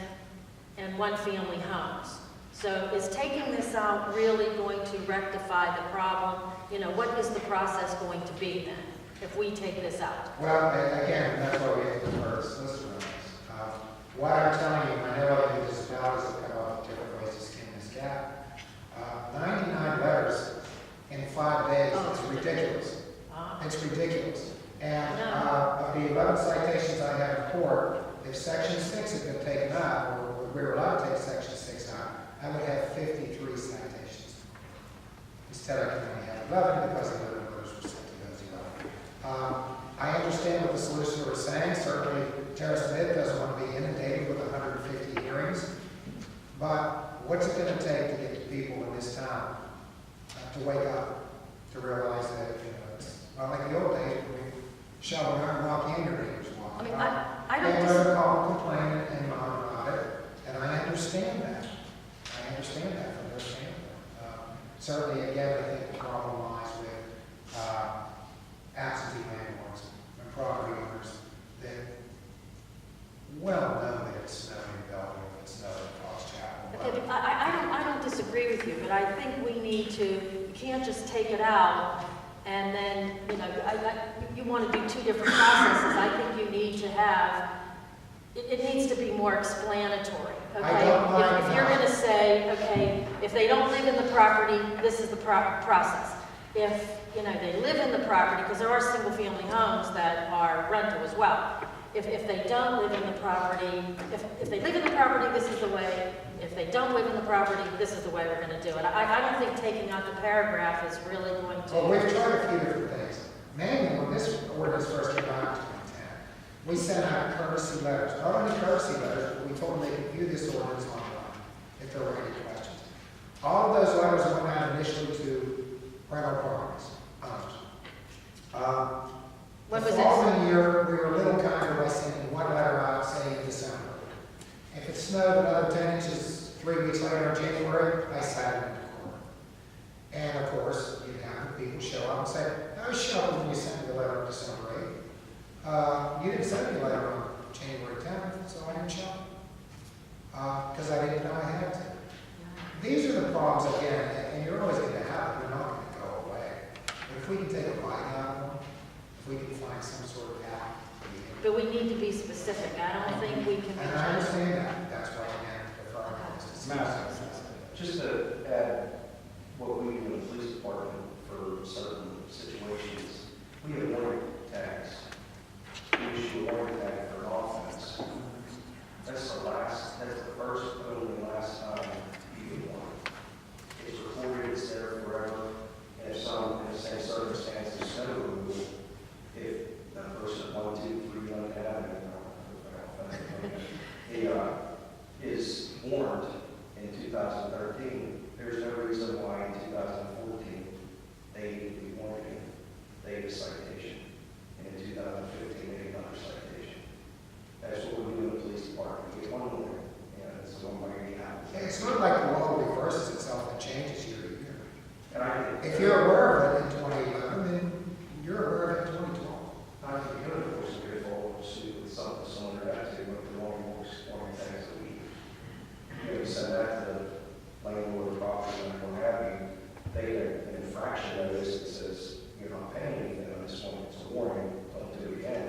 Speaker 6: one-family homes. So is taking this out really going to rectify the problem? What is the process going to be then, if we take this out?
Speaker 12: Well, again, that's why we have to defer to solicitor on this. What I'm telling you, I know other municipalities have come up with different ways to skin this gap. 99 letters in 5 days, it's ridiculous. It's ridiculous. And of the 11 citations I have in court, if Section 6 had been taken out, or we were allowed to take Section 6 out, I would have 53 citations. Instead, I can only have 11 because 11 letters were sent to those 11. I understand what the solicitor is saying. Certainly, Tara Smith doesn't want to be inundated with 150 hearings. But what's it going to take to get the people in this town to wake up, to realize that, it's not like the old days when we shovel around and walk in your neighbors walk.
Speaker 6: I mean, I
Speaker 12: They
Speaker 6: don't
Speaker 12: never call and complain and monitor about it, and I understand that. I understand that from their standpoint. Certainly, again, I think the problem lies with absentee landlords and property owners that well know that it's snowing in Bellevue, it's snowing in Fox Chapel.
Speaker 6: Okay, but I don't disagree with you, but I think we need to, you can't just take it out and then, you want to do 2 different processes. I think you need to have, it needs to be more explanatory, okay?
Speaker 12: I don't mind
Speaker 6: If you're
Speaker 12: that.
Speaker 6: going to say, okay, if they don't live in the property, this is the process. If, they live in the property, because there are single-family homes that are rental as well. If they don't live in the property, if they live in the property, this is the way. If they don't live in the property, this is the way we're going to do it. I don't think taking out the paragraph is really going to...
Speaker 12: Well, we've tried a few different things. Mainly, when this ordinance first came out in 2010, we sent out courtesy letters. Not only courtesy letters, but we told them they could view this ordinance online if there were any questions. All of those letters went out initially to rental properties, owners.
Speaker 6: When
Speaker 12: The
Speaker 6: was this?
Speaker 12: following year, we were a little kinder by sending 1 letter out, say in December. If it snowed another 10 inches 3 weeks later in January, I sat it in the corner. And of course, you'd have the people show up and say, I was shocked when you sent me the letter on December 8th. You didn't send me a letter on January 10th, so I didn't show up. Because I didn't know I had to. These are the problems, again, and you're always going to have them. They're not going to go away. But if we can take a bite out of them, if we can find some sort of gap.
Speaker 6: But we need to be specific. I don't think we can be...
Speaker 12: And I understand that. That's why I'm deferring this.
Speaker 2: Matt.
Speaker 3: Just to add what we do in the police department for certain situations, we have warning tags. We issue a warning tag for an offense. That's the first, only and last time you get one. It's recorded, it's there forever, and if some, in the same circumstances, snow removal, if that person 1, 2, 3 Young Avenue, is warned in 2013, there's no reason why in 2014 they need to be warned again. They get a citation. And in 2015, they get another citation. That's what we do in the police department. We get one warning, and it's one by any happens.
Speaker 12: It's not like the law reverses itself and changes year to year.
Speaker 3: And
Speaker 12: If you're aware of it in 2011, then you're aware of it in 2012.
Speaker 3: I think the other force of good law will sue with something similar to that too, but the law warning things that we send that to the landlord or property owner, what have you, they get an infraction notice that says you're not paying anything on this one, it's a warning, don't do it again.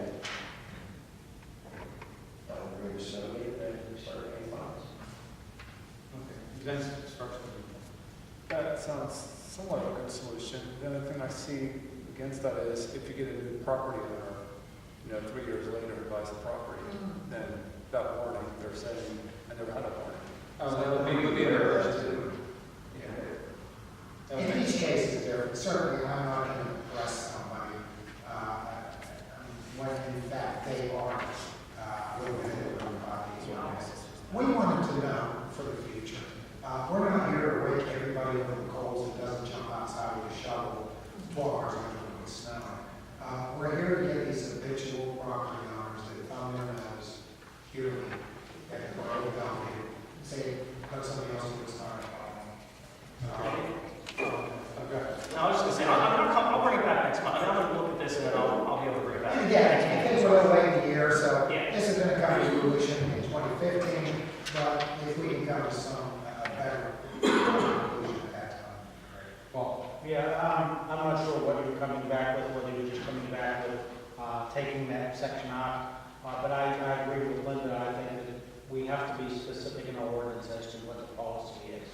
Speaker 3: Don't bring your snow in, then you start paying fines.
Speaker 2: Okay, Vince, construction. That sounds somewhat of a good solution. The other thing I see against that is if you get a new property owner, 3 years later buys the property, then that warning, they're saying, I never had a warning.
Speaker 3: So that would be there too.
Speaker 12: In each case is different. Certainly, I'm not going to impress somebody when in fact they are prohibited by these ordinances. We want them to know for the future. We're not here to wake everybody up in the coals that doesn't jump outside with a shovel 12 hours later when it's snowing.
Speaker 13: taking that section out. But I agree with Linda. I think that we have to be specific in our ordinance as to what the policy is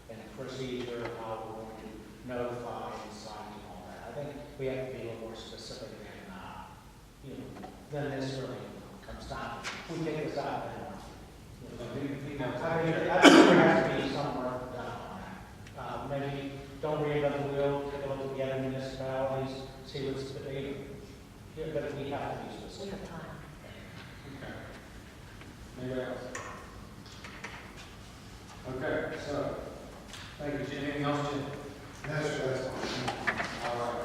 Speaker 13: and the procedure, how we're going to notify and sign and all that. I think we have to be a little more specific than this really comes down. We take this out then. I think there has to be some work done on that. Maybe don't reinvent the wheel, take a look at the other municipalities, see what's debated. Yeah, but we have to be
Speaker 6: We
Speaker 13: specific.
Speaker 6: have time.
Speaker 2: Okay. Anybody else? Okay, so, thank you, Jim. Anything else, Jim?
Speaker 12: No, sir, that's all.
Speaker 2: All right.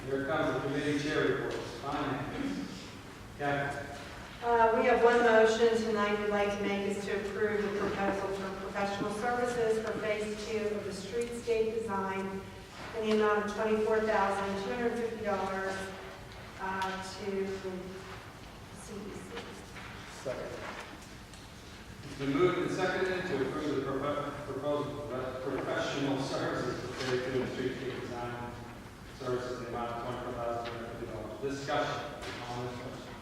Speaker 2: Here comes the committee chair reports. Finance. Kathy.
Speaker 10: We have one motion tonight we'd like to make is to approve the proposal for professional services for phase 2 of the streetscape design in the amount of $24,250 to CEC.
Speaker 2: Second. It's been moved and seconded to approve the proposal for professional services for phase 2 of the streetscape design services in the amount of $24,250. Discussion on this motion.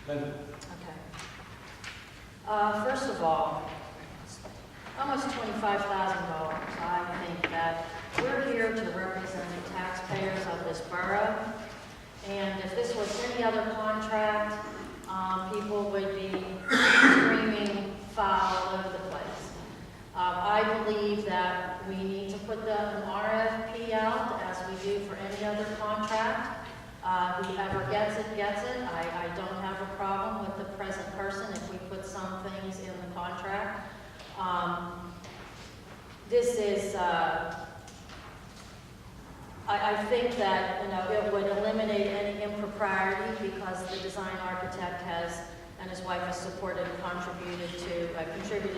Speaker 2: Linda.
Speaker 6: Okay. First of all, almost $25,000. I think that we're here to represent the taxpayers of this borough. And if this was any other contract, people would be screaming foul all over the place. I believe that we need to put an RFP out as we do for any other contract. Whoever gets it, gets it. I don't have a problem with the present person if we put some things in the contract. This is, I think that, it would eliminate any impropriety because the design architect and his wife has supported and contributed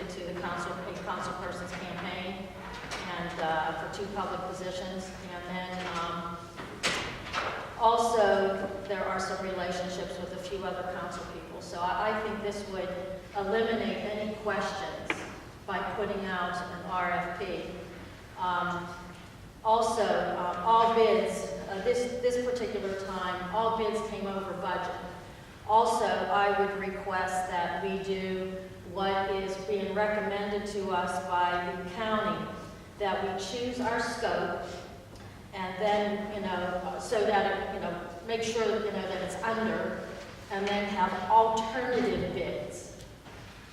Speaker 6: to the councilperson's campaign and for 2 public positions. And then, also, there are some relationships with a few other council people. So I think this would eliminate any questions by putting out an RFP. Also, all bids, this particular time, all bids came over budget. Also, I would request that we do what is being recommended to us by the county, that we choose our scope, and then, so that, make sure that, that it's under, and then have alternative bids.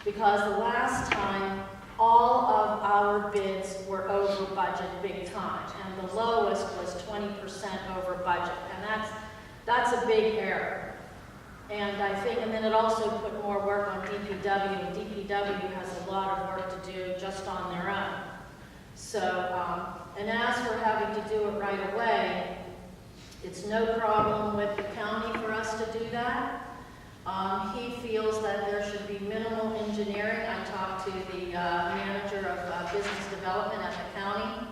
Speaker 6: Because the last time, all of our bids were over budget big time, and the lowest was 20% over budget, and that's a big error. And I think, and then it also put more work on DPW, and DPW has a lot of work to do just on their own. So, and as for having to do it right away, it's no problem with the county for us to do that. He feels that there should be minimal engineering. I talked to the manager of business development at the county,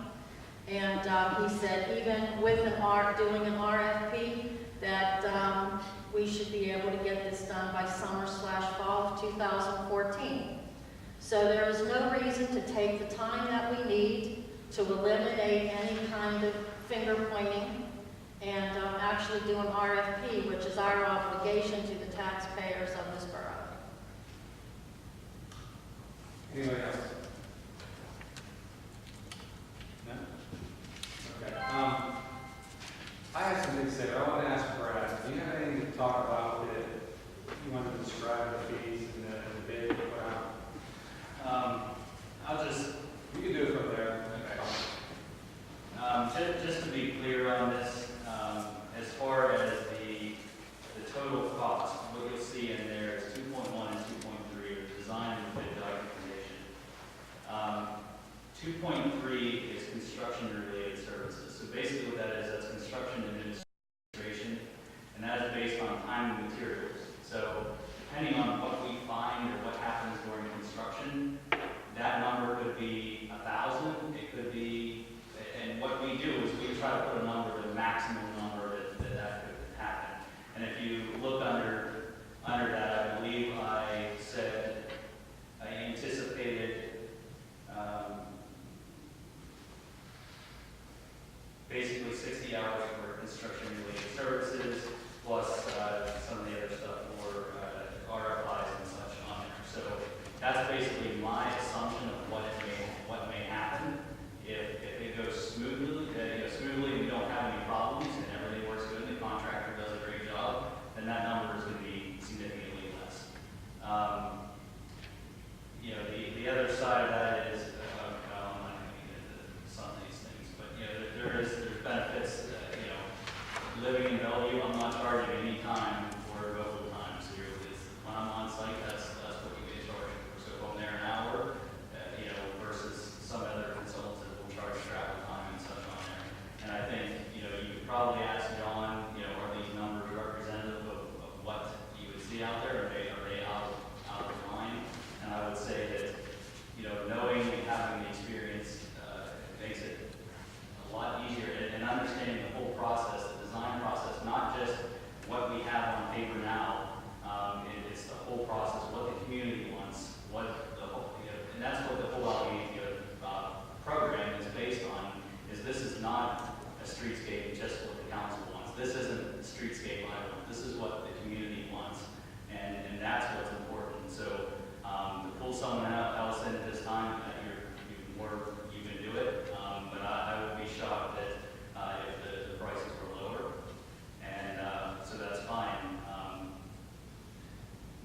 Speaker 6: and he said even with doing an RFP, that we should be able to get this done by summer/fall of 2014. So there is no reason to take the time that we need to eliminate any kind of finger pointing and actually do an RFP, which is our obligation to the taxpayers of this borough.
Speaker 2: Anybody else? No? Okay. I have something to say, but I want to ask Brad, do you have anything to talk about that you want to describe the fees and the bid you put out? You can do it from there.
Speaker 8: Okay. Just to be clear on this, as far as the total cost, what you'll see in there is 2.1 and 2.3 are design and bid documentation. 2.3 is construction-related services. So basically what that is, that's construction administration, and that is based on time and materials. So depending on what we find or what happens during construction, that number could be 1,000, it could be, and what we do is we try to put a number, the maximum number that could happen. And if you look under that, I believe I said I anticipated basically 60 hours for construction-related services, plus paper now, it's the whole process, what the community wants, what the whole, and that's what the whole program is based on, is this is not a streetscape just what the council wants. This isn't a streetscape I want. This is what the community wants, and that's what's important. So to pull someone else in at this time, you can do it, but I would be shocked that if the prices were lower, and so that's fine.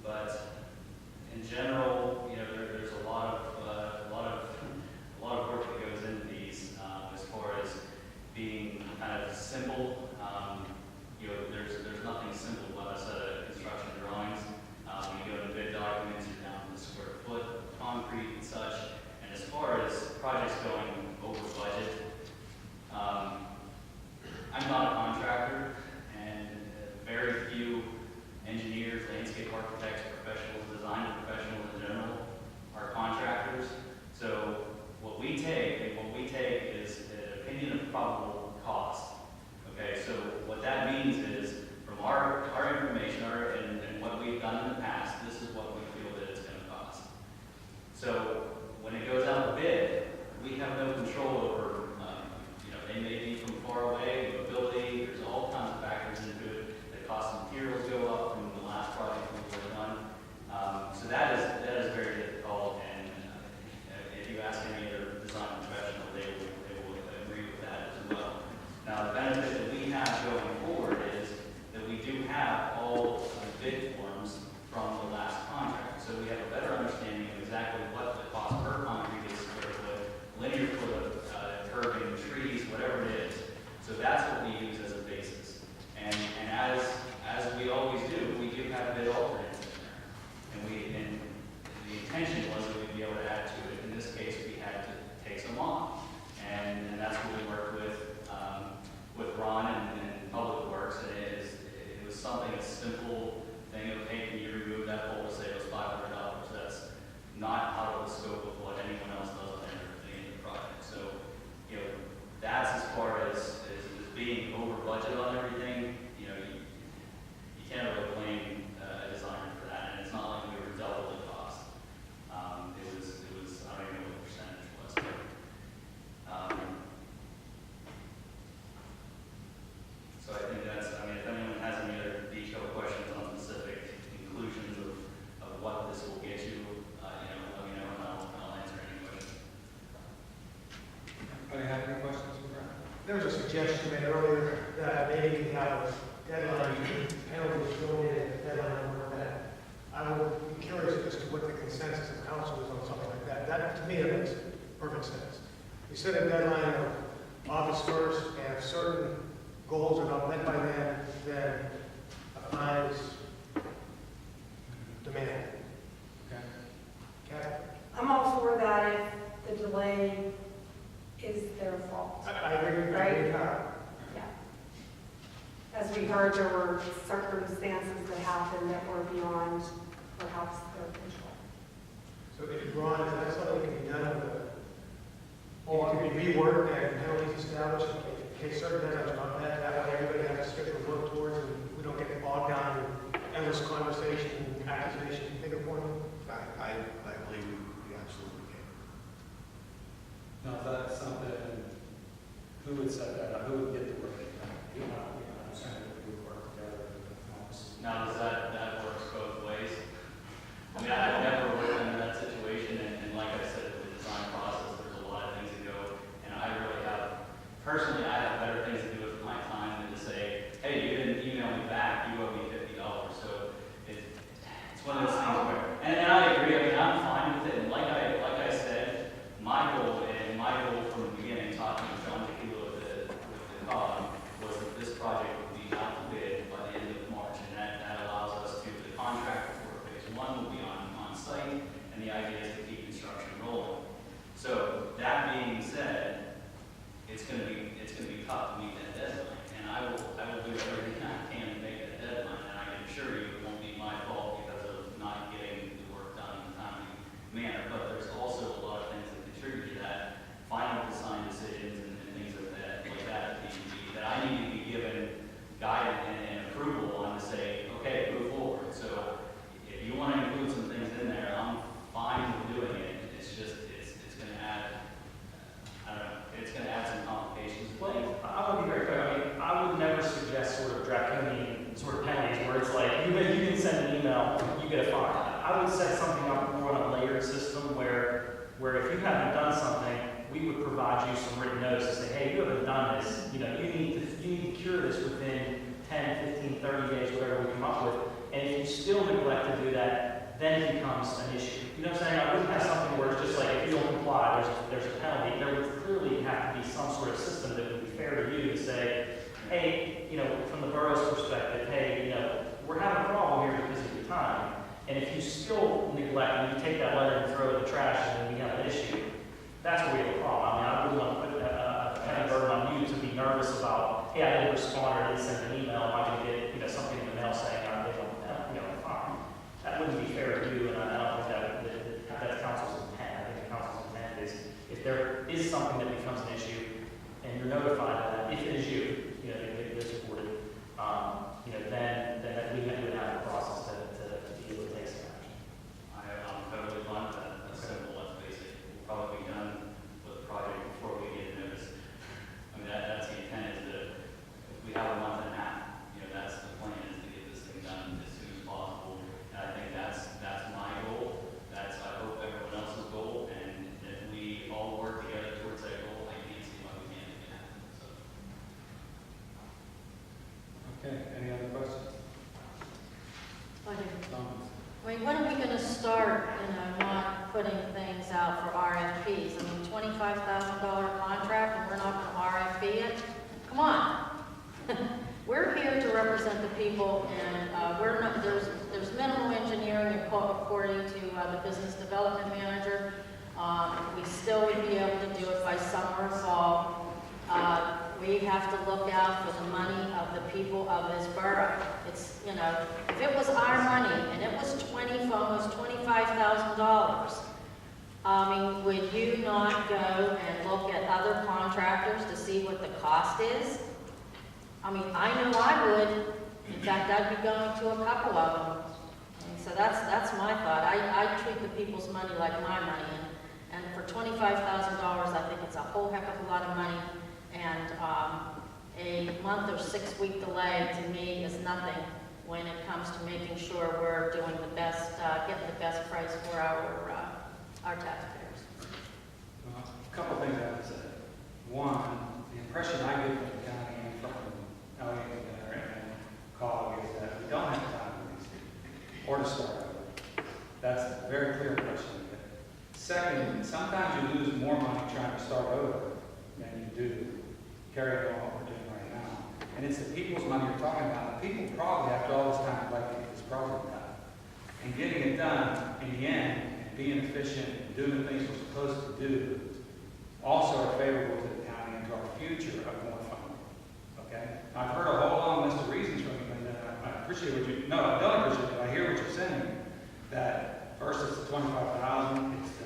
Speaker 8: But in general, there's a lot of work that goes into these as far as being kind of simple. There's nothing simple about a set of construction drawings. When you go to bid documents, you're down to the square foot of concrete and such. And as far as projects going over budget, I'm not a contractor, and very few engineers, landscape architects, professionals, design professionals in general are contractors. So what we take is an opinion of probable cost. Okay, so what that means is, from our information and what we've done in the past, this is what we feel that it's going to cost. So when it goes out to bid, we have no control over, they may be from far away, mobility, there's all kinds of factors into it. The cost of materials go up from the last project we worked on. So that is very difficult, and if you ask any other design professional, they will agree with that as well. Now, the benefit that we have going forward is that we do have all the bid forms from the last contract. So we have a better understanding of exactly what the cost per concrete is, square foot, linear foot of curbing, trees, whatever it is. So that's what we use as a basis. And as we always do, we do have bid alternates in there. And the intention was that we'd be able to add to it. In this case, we had to take some off. And that's what we worked with Ron and Public Works. And it was something, a simple thing of, hey, can you remove that pole to save us $500? That's not out of the scope of what anyone else does on the project. So, that's as far as being over budget on everything. You can't really blame a designer for that. And it's not like we were double the cost. It was I don't even know what the percentage was, but so I think that's, if anyone has any other detailed questions on specific inclusions of what this will get you, let me know and I'll answer any questions.
Speaker 2: Anybody have any questions for Brad?
Speaker 12: There was a suggestion made earlier that maybe we have a deadline, penalties going in, a deadline on that. I would be curious as to what the consensus of council is on something like that. That, to me, it makes perfect sense. We set a deadline of August 1st, and if certain goals are not met by then a fine is demanded.
Speaker 2: Okay.
Speaker 12: Okay?
Speaker 10: I'm all for that if the delay is their fault.
Speaker 12: I agree.
Speaker 10: Right?
Speaker 12: Yeah.
Speaker 10: Yeah. As we heard, there were circumstances that happened that were beyond perhaps their control.
Speaker 12: So if Ron, is that something that can be done with a, or can be reworked and penalties established in case certain deadlines are not met? That way everybody has a schedule to work towards and we don't get bogged down in endless conversation, accusation, finger pointing.
Speaker 1: I believe we absolutely can.
Speaker 2: Now, if that's something, who would set that up? Who would get the work done? I'm saying that we would work together with the office.
Speaker 8: Now, does that works both ways? I've never worked under that situation, and like I said, the design process, there's a lot of things to go, and I really have, personally, I have better things to do with my time than to say, hey, you didn't email me back, you owe me $50. So it's one of those things where, and I agree, I'm fine with it, and like I said, my goal from the beginning, talking with John Tequila with the COG, was that this project would be out to bid by the end of March, and that allows us to, the contractor for phase 1 will be on site, and the idea is to keep construction rolling. So that being said, it's going to be tough to meet that deadline, and I will do everything I can to make that deadline, and I can assure you it won't be my fault because of not email, you get a fine. I would set something up more on a layered system where if you haven't done something, we would provide you some written notice to say, hey, you haven't done this, you need to cure this within 10, 15, 30 days, whatever we come up with. And if you still neglect to do that, then it becomes an issue. You know what I'm saying? I wouldn't have something where it's just like, if you don't comply, there's a penalty. There would clearly have to be some sort of system that would be fair to you to say, hey, from the borough's perspective, hey, we're having a problem here because of your time. And if you still neglect and you take that letter and throw it in the trash and then we have an issue, that's where we have a problem. I mean, I wouldn't want to put a kind of burden on you to be nervous about, hey, I didn't respond or didn't send an email. Am I going to get something in the mail saying I'm fine? That wouldn't be fair to you, and I don't think that's council's intent. I think the council's intent is if there is something that becomes an issue and you're notified of that, if it is you, they're supported, then we would have a process to be able to take some action.
Speaker 3: I'm totally fine with that. That's simple, that's basic. We'll probably be done with the project before we get a notice. I mean, that's the intent, is that if we have a month and a half, that's the plan, is to get this thing done as soon as possible. And I think that's my goal. That's, I hope, everyone else's goal. And if we all work together towards that goal, I can't see why we can't make it happen. So.
Speaker 2: Okay, any other questions? Comments?
Speaker 6: I mean, when are we going to start, not putting things out for RFPs? I mean, $25,000 contract and we're not going to RFP it? Come on. We're here to represent the people, and we're not, there's minimal engineering according to the business development manager. We still would be able to do it by summer or fall. We have to look out for the money of the people of this borough. It's, if it was our money and it was almost $25,000, I mean, would you not go and look at other contractors to see what the cost is? I mean, I know I would. In fact, I'd be going to a couple of them. And so that's my thought. I treat the people's money like my money. And for $25,000, I think it's a whole heck of a lot of money. And a month or 6 week delay to me is nothing when it comes to making sure we're doing the best, getting the best price for our taxpayers.
Speaker 2: Well, a couple things I have to say. One, the impression I get from the county and from Elliott and COG is that we don't have time for these people, or to start over. That's a very clear impression I get. Second, sometimes you lose more money trying to start over than you do carry on what we're doing right now. And it's the people's money you're talking about. The people probably, after all this time, would like to get this project done. And getting it done in the end, and being efficient, and doing the things we're supposed to do, also are favorable to the county and to our future of more funding. Okay? I've heard a whole long list of reasons from you, and I appreciate what you, no, I don't appreciate it, I hear what you're saying. That first it's the 25,000, it's the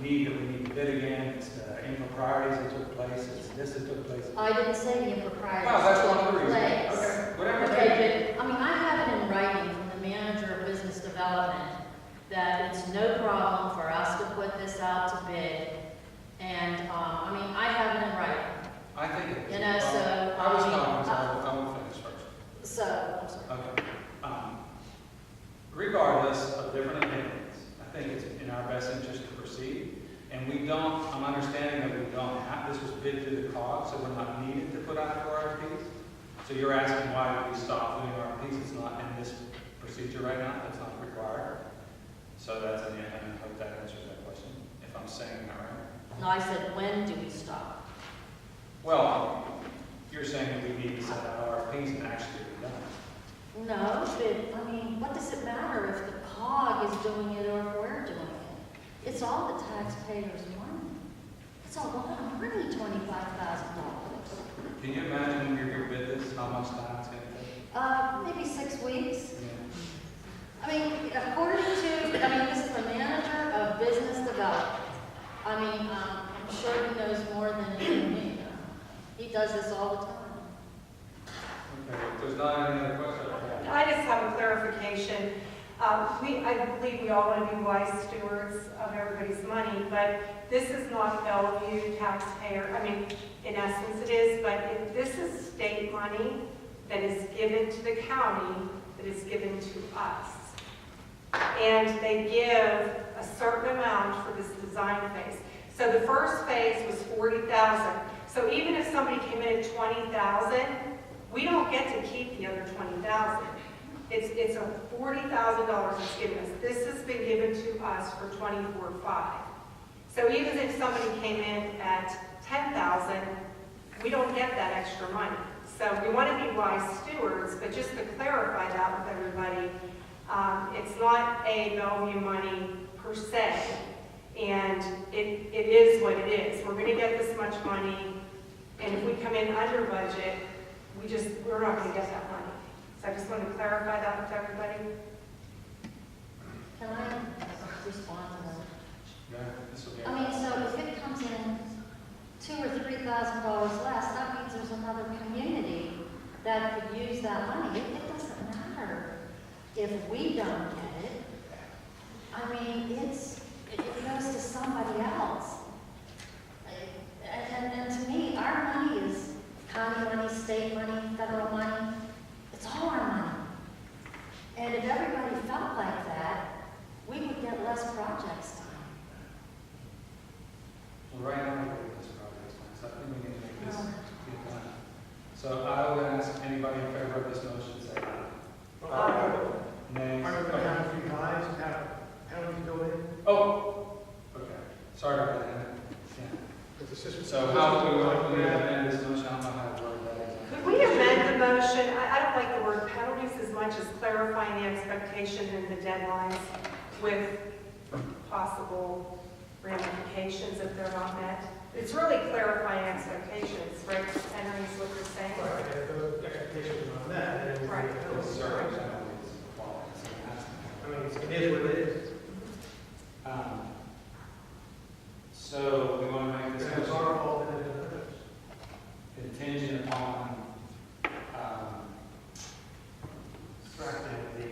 Speaker 2: need that we need to bid again, it's the improprieties that took place, it's this that took place.
Speaker 6: I didn't say the improprieties.
Speaker 2: Well, that's one of the reasons.
Speaker 6: Place.
Speaker 2: Okay, whatever.
Speaker 6: Okay, but, I mean, I have it in writing from the manager of business development that it's no problem for us to put this out to bid. And, I mean, I have it in writing.
Speaker 2: I think it is.
Speaker 6: So,
Speaker 2: I was talking, so I will finish first.
Speaker 6: So, I'm sorry.
Speaker 2: Okay. Regardless of different opinions, I think it's in our best interest to proceed. And we don't, I'm understanding that we don't have, this was bid through the COG, so we're not needed to put out for RFPs. So you're asking why did we stop doing RFPs? It's not in this procedure right now, it's not required. So that's an, I hope that answers that question, if I'm saying that right.
Speaker 6: No, I said, when do we stop?
Speaker 2: Well, you're saying that we need to set out RFPs and actually be done.
Speaker 6: No, but, I mean, what does it matter if the COG is doing it or if we're doing it? It's all the taxpayers' money. It's a lot of money, $25,000.
Speaker 2: Can you imagine when you're bid this, how much time it's going to take?
Speaker 6: Maybe 6 weeks.
Speaker 2: Yeah.
Speaker 6: I mean, according to, this is the manager of business development. I mean, I'm sure he knows more than you and me. He does this all the time.
Speaker 2: Okay, if there's not any other questions.
Speaker 10: I just have a clarification. I believe we all want to be wise stewards of everybody's money, but this is not Bellevue taxpayer. I mean, in essence it is, but if this is state money that is given to the county, that is given to us. and they give a certain amount for this design phase. So the first phase was $40,000. So even if somebody came in at $20,000, we don't get to keep the other $20,000. It's a $40,000 it's given us. This has been given to us for $24,500. So even if somebody came in at $10,000, we don't get that extra money. So we want to be wise stewards, but just to clarify that with everybody, it's not a Bellevue money per se, and it is what it is. We're going to get this much money, and if we come in under budget, we're not going to get that money. So I just want to clarify that with everybody.
Speaker 6: Can I respond to that?
Speaker 2: Yeah, this will be.
Speaker 6: I mean, so if it comes in $2,000 or $3,000 less, that means there's another community that could use that money. It doesn't matter if we don't get it. I mean, it goes to somebody else. And to me, our money is county money, state money, federal money. It's all our money. And if everybody felt like that, we would get less projects done.
Speaker 2: Well, right now, we're doing this project, so I think we need to make this get done. So I would ask anybody in favor of this motion, say aye. Nay.
Speaker 9: Are you going to have a few lines and have penalties built in?
Speaker 2: Oh, okay. Sorry about that. Yeah.
Speaker 9: With the system.
Speaker 2: So how do we want to amend this motion? I don't know how to word that exactly.
Speaker 10: Could we amend the motion? I don't like the word penalties as much as clarifying the expectation and the deadlines with possible ramifications if they're not met. It's really clarifying expectations, right? Henry, is what you're saying?
Speaker 9: Right, and if those expectations are not met, then
Speaker 10: Right.
Speaker 2: It's serving penalties.
Speaker 9: I mean, it is what it is.
Speaker 2: So we want to make this
Speaker 9: If it's our fault, then it is.
Speaker 2: contingent upon,
Speaker 3: Strengthening the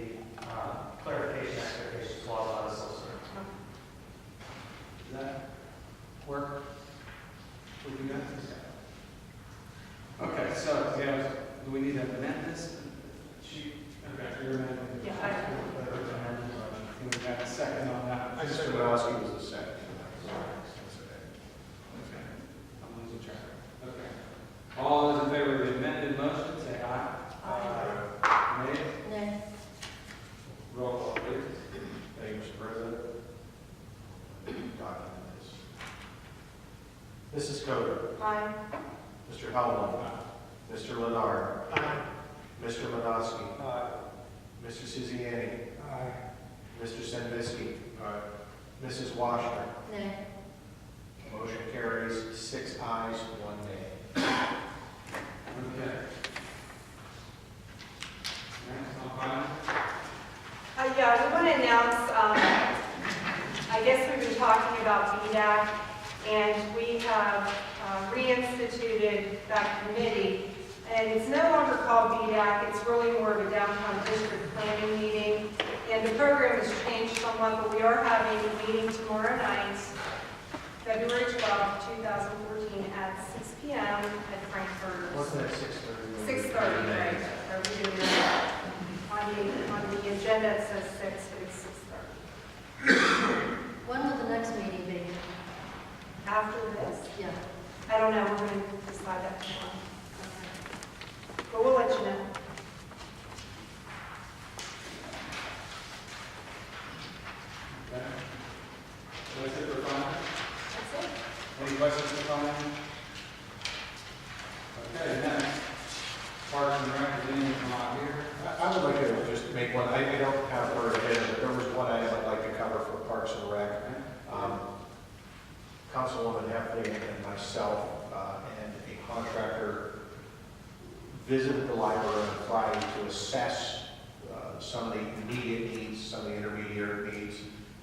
Speaker 3: clarification expectations clause on the solicitor.
Speaker 2: does that work? Would you guys? Okay, so, yeah, do we need to amend this? Okay, you're amending.
Speaker 10: Yeah,
Speaker 2: Can we have a second on that?
Speaker 1: Mr. Modosky was the second.
Speaker 2: I'm losing track. Okay. All those in favor of the amended motion, say aye.
Speaker 10: Aye.
Speaker 2: Nay?
Speaker 6: Nay.
Speaker 2: Roll call, please.
Speaker 1: Thank you, Mr. President. Document this. Mrs. Coder.
Speaker 10: Aye.
Speaker 1: Mr. Howland. Mr. Leonard. Mr. Modosky. Mr. Suziani. Mr. Senvisky. Mrs. Washner.
Speaker 6: Nay.
Speaker 1: Motion carries 6 ayes, 1 nay.
Speaker 2: Okay. Next, on finance.
Speaker 10: Yeah, we want to announce, I guess we've been talking about BDAC, and we have reinstituted that committee. And it's no longer called BDAC, it's really more of a downtown district planning meeting. And the program has changed somewhat, but we are having a meeting tomorrow night, February 12th, 2014, at 6 p.m. at Frankfurters.
Speaker 1: Wasn't it 6:30?
Speaker 10: 6:30, right? Or we didn't know that. On the agenda, it says 6, but it's 6:30.
Speaker 6: When will the next meeting be?
Speaker 10: After this,
Speaker 6: Yeah.
Speaker 10: I don't know, we're going to decide that tomorrow. But we'll let you know.
Speaker 2: Okay. So that's it for finance?
Speaker 10: That's it.
Speaker 2: Any questions for finance? Okay, next. Parks and Rec, is anyone come out here?
Speaker 1: I would like to just make one, I don't have her agenda, but there was one item I'd like to cover for Parks and Rec. Councilwoman Heffley and myself and a contractor visited the library on Friday to assess some of the immediate needs, some of the intermediate needs,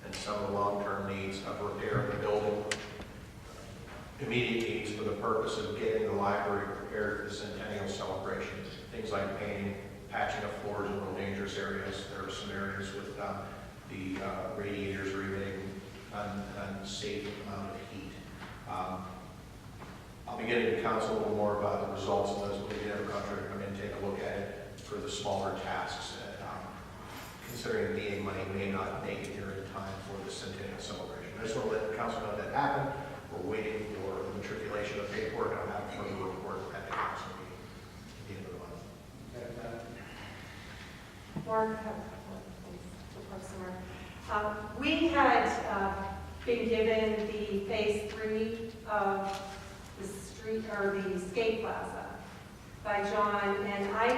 Speaker 1: and some of the long-term needs of repair of the building. Immediate needs for the purpose of getting the library prepared for the centennial celebration. Things like painting, patching up floors in real dangerous areas. There are some areas with the radiators are emitting unsafe amount of heat. I'll be getting to council a little more about the results of those. We have a contractor come in and take a look at it for the smaller tasks. considering the DA money may not make it here in time for the centennial celebration. I just want to let the council know that happened. We're waiting for the matriculation of paperwork. I'll have further report at the council meeting at the end of the month.
Speaker 10: Mark, we had been given the phase 3 of the street, or the skate plaza by John, and I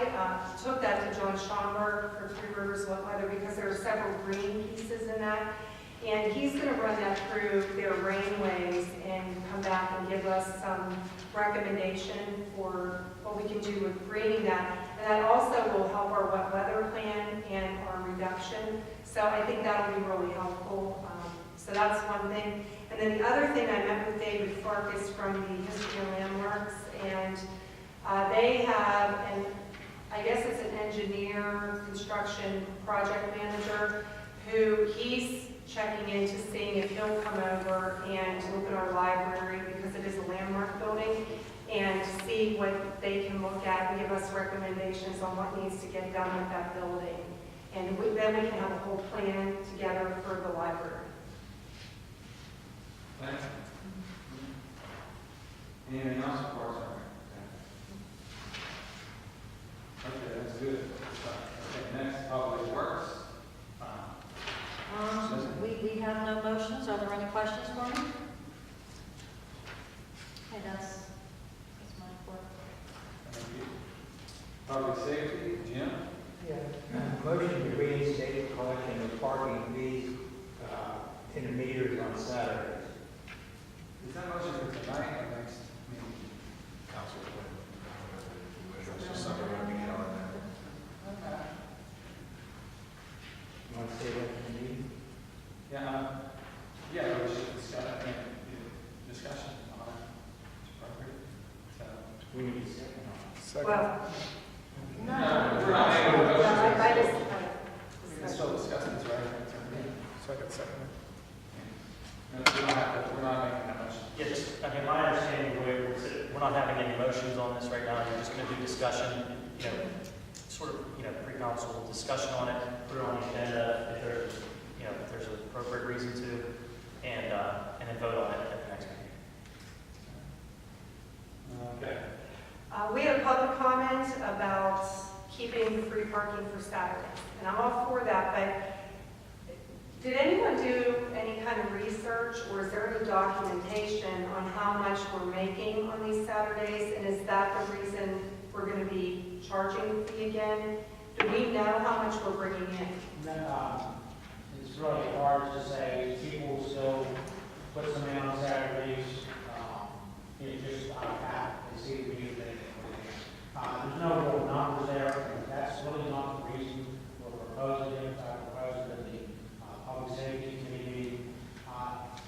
Speaker 10: took that to John Schomburg for Three Rivers Wet Weather because there are several green pieces in that, and he's going to run that through their rainways and come back and give us some recommendation for what we can do with greening that. And that also will help our wet weather plan and our reduction. So I think that'll be really helpful. So that's one thing. And then the other thing, I met with David Farkas from the History and Landmarks, and they have, and I guess it's an engineer, construction project manager, who he's checking into seeing if he'll come over and look at our library, because it is a landmark building, and see what they can look at and give us recommendations on what needs to get done with that building. And then we can have a whole plan together for the library.
Speaker 2: Thanks. Anything else for us? Okay, that's good. Okay, next, public works.
Speaker 6: We have no motions. Are there any questions for me? Okay, that's my report.
Speaker 2: Thank you. Public safety, Jim?
Speaker 13: Yeah. Motion to reinstate the collection of parking fees in the meters on Saturdays.
Speaker 2: Is that motion for tonight or next meeting?
Speaker 1: Council, it's just something we're going to begin on that.
Speaker 2: Okay.
Speaker 13: You want to say that in the meeting?
Speaker 2: Yeah, we should discuss, I think, discussion on it. It's appropriate. So,
Speaker 13: We need a second on it.
Speaker 9: Second.
Speaker 10: Well,
Speaker 2: we're not making a motion.
Speaker 10: I just,
Speaker 2: We can still discuss this, right?
Speaker 9: Second.
Speaker 2: No, we don't have to, we're not making that motion.
Speaker 3: Yeah, just, I mean, my understanding, we're not having any motions on this right now. You're just going to do discussion, sort of, pre-council discussion on it, put it on the agenda if there's, if there's an appropriate reason to, and then vote on it at the next meeting.
Speaker 2: Okay.
Speaker 10: we had a public comment about keeping free parking for Saturdays, and I'm all for that, but did anyone do any kind of research, or is there any documentation on how much we're making on these Saturdays, and is that the reason we're going to be charging the fee again? Do we know how much we're bringing in?
Speaker 13: It's really hard to say. People still put some in on Saturdays. Just out of habit, they see the new thing. There's no real numbers there, and that's really not the reason we're proposing it. I proposed it in the public safety committee.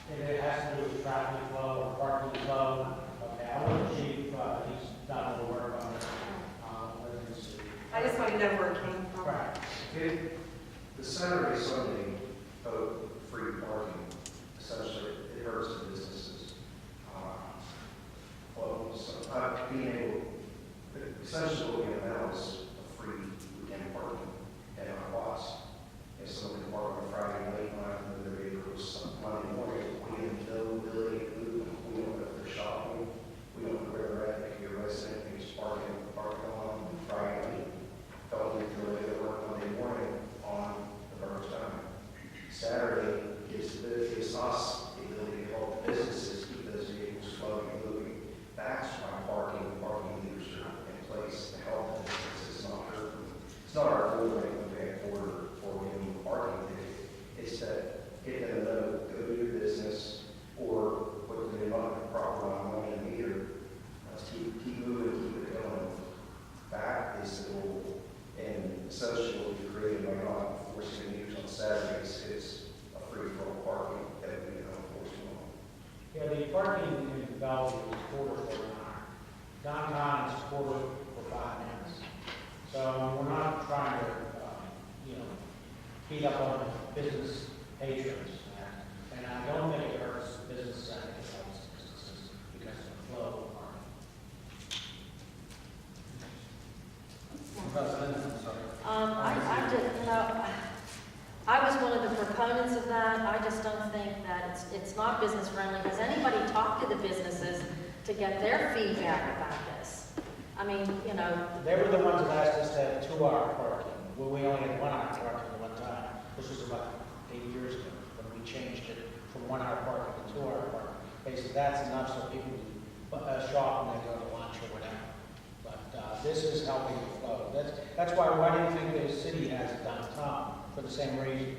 Speaker 13: If it has to do with traffic flow or parking flow, okay, I want the chief, he's done a little work on it.
Speaker 10: I just want to know where it came from.
Speaker 13: Right.
Speaker 14: The Saturday, Sunday, free parking, essentially, it hurts the businesses. Being able, essentially what we have now is a free weekend parking at our lots. If someone can park on Friday night, not have to move their vehicles Monday morning, we have no ability to move them. We don't know if they're shopping, we don't know where they're at, they can be a resident, they just park on Friday night. Don't need to go to work Monday morning on the borough's time. Saturday gives us the ability to help the businesses keep those vehicles flowing and moving. That's why parking meters are in place to help the businesses. It's not our fault when we pay for giving them a parking ticket. It's that get them to know, go do your business, or put the proper amount of money in the meter. Let's keep moving, keep it going. That is the goal. And essentially what we created by not forcing the meters on Saturdays is a free-for-all parking that we can enforce on.
Speaker 13: Yeah, the parking in Bellevue is quarter for an hour. Downtown is quarter for 5 minutes. So we're not trying to, beat up on business patrons. And I don't think it hurts business Saturdays, businesses, because of the flow of parking.
Speaker 2: President, I'm sorry.
Speaker 6: I didn't know, evidence of that. I just don't think that it's not business friendly. Has anybody talked to the businesses to get their feedback about this? I mean, you know,
Speaker 13: They were the ones that asked us to have 2-hour parking. Well, we only had 1-hour parking at one time. This was about 8 years ago when we changed it from 1-hour parking to 2-hour parking. Basically, that's enough so people can shop when they go to lunch or whatever. But this is helping the flow. That's why do you think the city has it downtown? For the same reason.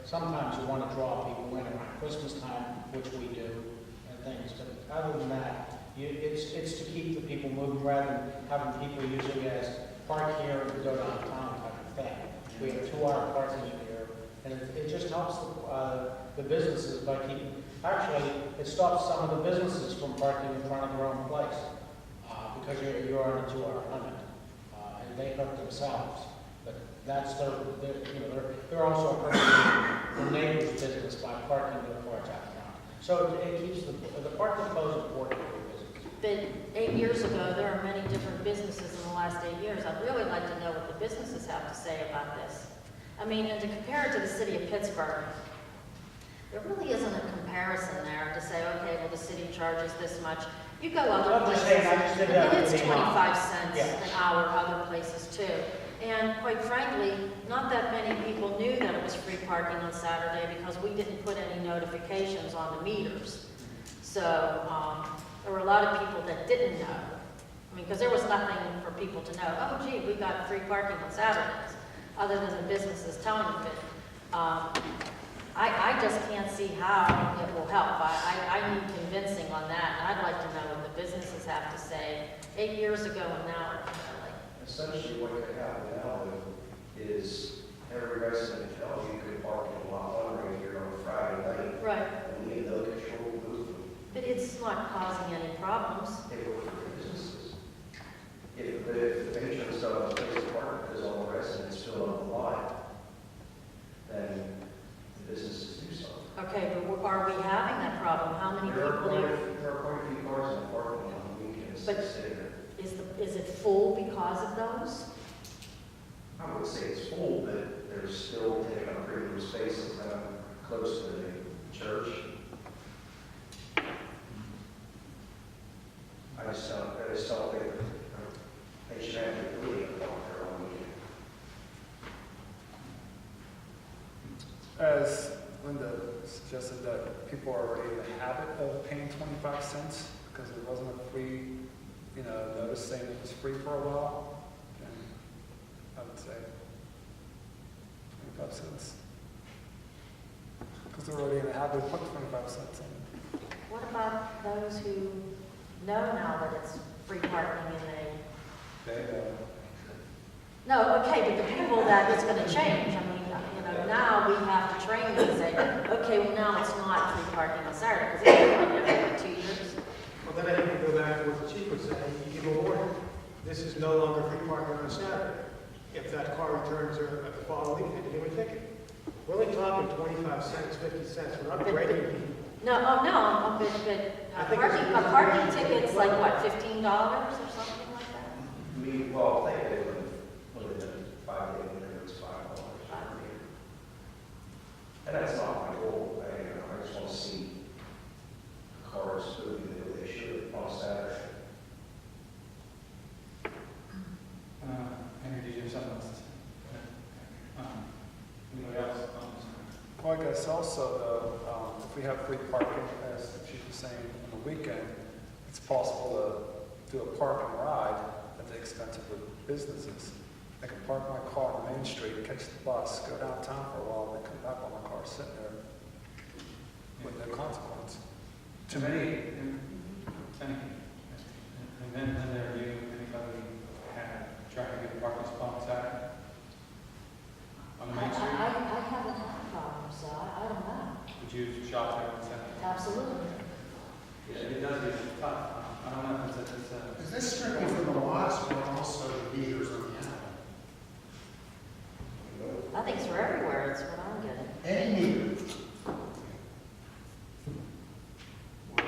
Speaker 13: Sometimes you want to draw people in around Christmas time, which we do, and things. But other than that, it's to keep the people moving rather than having people using it as park here and go downtown type of thing. We have 2-hour parking here, and it just helps the businesses by keeping. Actually, it stops some of the businesses from parking in front of their own place because you're on a 2-hour limit, and they hurt themselves. But that's they're also hurting their neighbor's business by parking their cars out front. So it keeps the parking flow is important for business.
Speaker 6: but 8 years ago, there are many different businesses in the last 8 years. I'd really like to know what the businesses have to say about this. I mean, and to compare it to the city of Pittsburgh, there really isn't a comparison there to say, okay, well, the city charges this much. You go other places, and it's 25 cents an hour other places too. And quite frankly, not that many people knew that it was free parking on Saturday because we didn't put any notifications on the meters. So there were a lot of people that didn't know. I mean, because there was nothing for people to know. Oh, gee, we got free parking on Saturdays, other than the businesses telling you it. I just can't see how it will help. I need convincing on that, and I'd like to know what the businesses have to say 8 years ago and now.
Speaker 14: Essentially, what could happen now is every resident in Bellevue could park in lot 1 right here on a Friday night.
Speaker 6: Right.
Speaker 14: And we have no control of movement.
Speaker 6: But it's not causing any problems.
Speaker 14: If it were for businesses. If the patrons don't have a place to park because all the residents fill up the lot, then the businesses do something.
Speaker 6: Okay, but are we having that problem? How many
Speaker 14: There
Speaker 6: people do?
Speaker 14: are quite a few cars in the parking lot on weekends
Speaker 6: But-
Speaker 14: that stay there.
Speaker 6: Is it full because of those?
Speaker 14: I would say it's full, but they're still taking up regular spaces close to the church. I just don't think they should have to really walk there on weekend.
Speaker 2: As Linda suggested, that people are already in the habit of paying 25 cents because there wasn't a free, notice saying it was free for a while, then I would say 25 cents. Because they're already in the habit of putting 25 cents in.
Speaker 6: What about those who know now that it's free parking and No, okay, but the people that it's going to change, I mean, now we have to train them and say, okay, well, now it's not free parking on Saturday, because it's been every 2 years.
Speaker 9: Well, then I think we go back to what the chief was saying, you give a warning. This is no longer free parking on Saturday. If that car returns there at the following weekend, you give a ticket. We're only talking 25 cents, 50 cents, we're not breaking people.
Speaker 6: No, but parking ticket's like what, $15 or something like that?
Speaker 14: I think they would have been 5 days, whenever it's $5 per meter. And that's not my goal. I just want to see cars moving the way they should on Saturday.
Speaker 2: Henry, did you have something else to say? Anybody else? Well, I guess also, though, if we have free parking, as the chief was saying, on the weekend, it's possible to do a park and ride at the expense of the businesses. I can park my car on Main Street, catch the bus, go downtown for a while, then come back while my car's sitting there with no consequence. To me.
Speaker 15: Thank you. And then there you, anybody trying to get a parking spot on Saturday? On Main Street?
Speaker 6: I haven't had a problem, so I don't know.
Speaker 15: Would you shop there on Saturday?
Speaker 6: Absolutely.
Speaker 15: Yeah, it does get tough. I don't know if it's a...
Speaker 12: Is this strictly for the lots or also the meters on the alley?
Speaker 6: I think it's for everywhere, it's what I'm getting.
Speaker 12: Any meter.
Speaker 15: I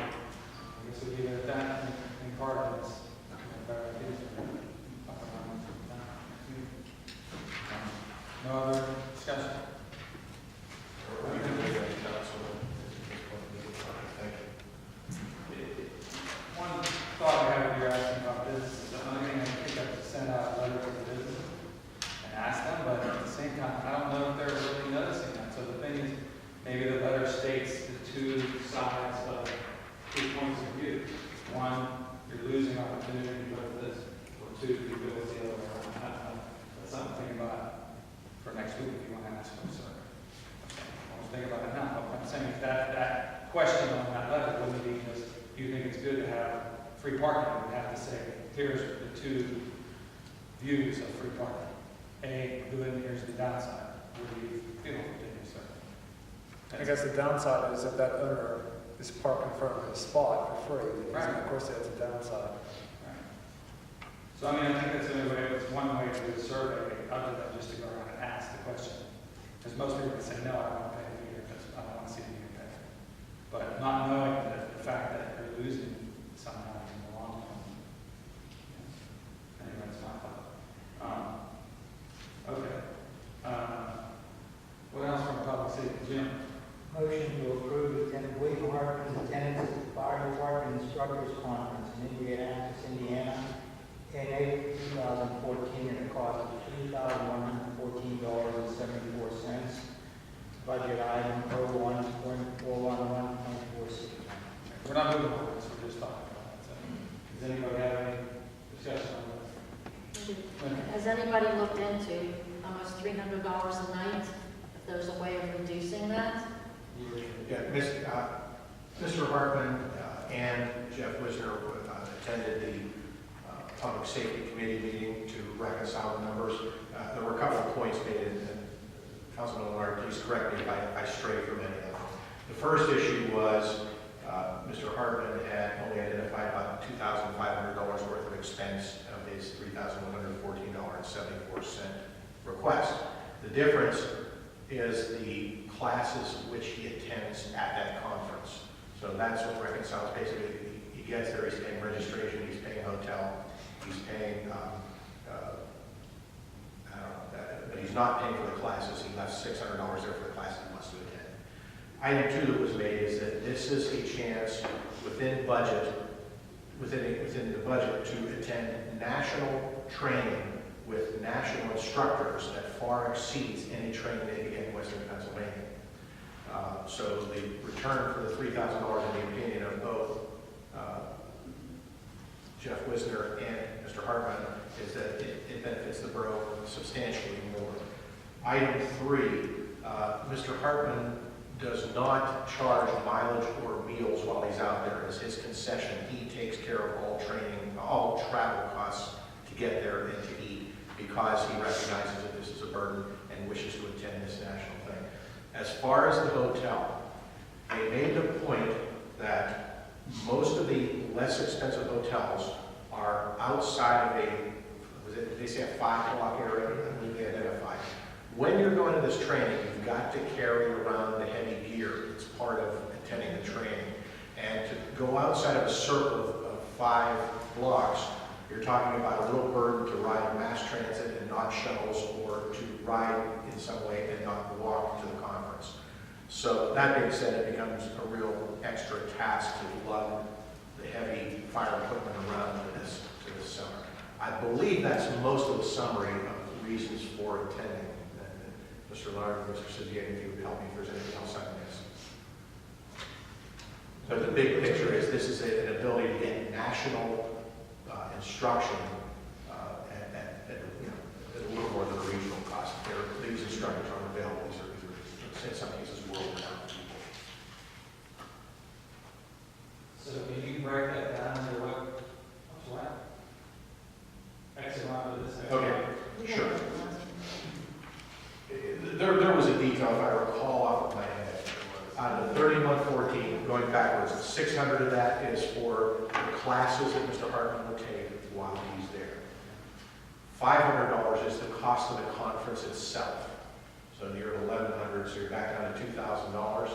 Speaker 15: guess we'll leave it at that in Cardinals. No other discussion? ask for, sir. I was thinking about it now, but I'm saying if that question on that letter wouldn't be just, do you think it's good to have free parking? We'd have to say, here's the two views of free parking. A, good, and here's the downside. What do you feel, Virginia, sir?
Speaker 2: I guess the downside is that that owner is parked in front of his spot for free.
Speaker 15: Right.
Speaker 2: Of course, that's a downside.
Speaker 15: Right. So, I mean, I think that's the only way, it's one way to do the survey, other than just to go around and ask the question. Because most people would say, no, I don't want to pay a meter, because I don't want to see the meter pay. But not knowing that the fact that you're losing somehow in the long term. Anyway, that's my thought. Okay. What else from public safety? Jim?
Speaker 13: Motion to approve Lieutenant William Hartman's attendance at the Fire Department Instructors Conference in Indianapolis, Indiana, in April 2014 at a cost of $2,114.74. Budget item 01.411.46.
Speaker 15: We're not moving on this, we're just talking about it. So, does anybody have any discussion on this?
Speaker 6: Has anybody looked into almost $300 a night, if there's a way of reducing that?
Speaker 1: Yeah, Mr. Hartman and Jeff Wisner attended the Public Safety Committee meeting to reconcile the numbers. There were a couple of points made, and Councilman Leonard, please correct me if I stray from any of them. The first issue was Mr. Hartman had only identified about $2,500 worth of expense of his $3,114.74 request. The difference is the classes which he attends at that conference. So that's what reconciles. Basically, he gets there, he's paying registration, he's paying hotel, he's paying, I don't know, but he's not paying for the classes. He left $600 there for the classes he wants to attend. Item 2 that was made is that this is a chance within the budget to attend national training with national instructors that far exceeds any training they can get in Western Pennsylvania. So the return for the $3,000 in the opinion of both Jeff Wisner and Mr. Hartman is that it benefits the borough substantially more. Item 3, Mr. Hartman does not charge mileage or meals while he's out there. As his concession, he takes care of all training, all travel costs to get there and to eat, because he recognizes that this is a burden and wishes to attend this national thing. As far as the hotel, they made the point that most of the less expensive hotels are outside of did they say a 5 block area? I believe they identified. When you're going to this training, you've got to carry around the heavy gear. It's part of attending the training. And to go outside of a circle of 5 blocks, you're talking about a little burden to ride mass transit and not shuttles, or to ride in some way and not walk to the conference. So that being said, it becomes a real extra task to lug the heavy fire equipment around to this summer. I believe that's most of the summary of the reasons for attending. Mr. Leonard and Mr. Sidian, if you would help me if there's anything else I missed. But the big picture is this is an ability to get national instruction at a little more than a regional cost. These instructors aren't available. These are in some cases world-renowned people.
Speaker 15: So can you break that down to what? Exit onto this.
Speaker 1: Okay, sure. There was a detail, if I recall off of my head. Out of the 3114, going backwards, 600 of that is for the classes that Mr. Hartman will take while he's there. $500 is the cost of the conference itself. So you're at $1,100, so you're back down to $2,000.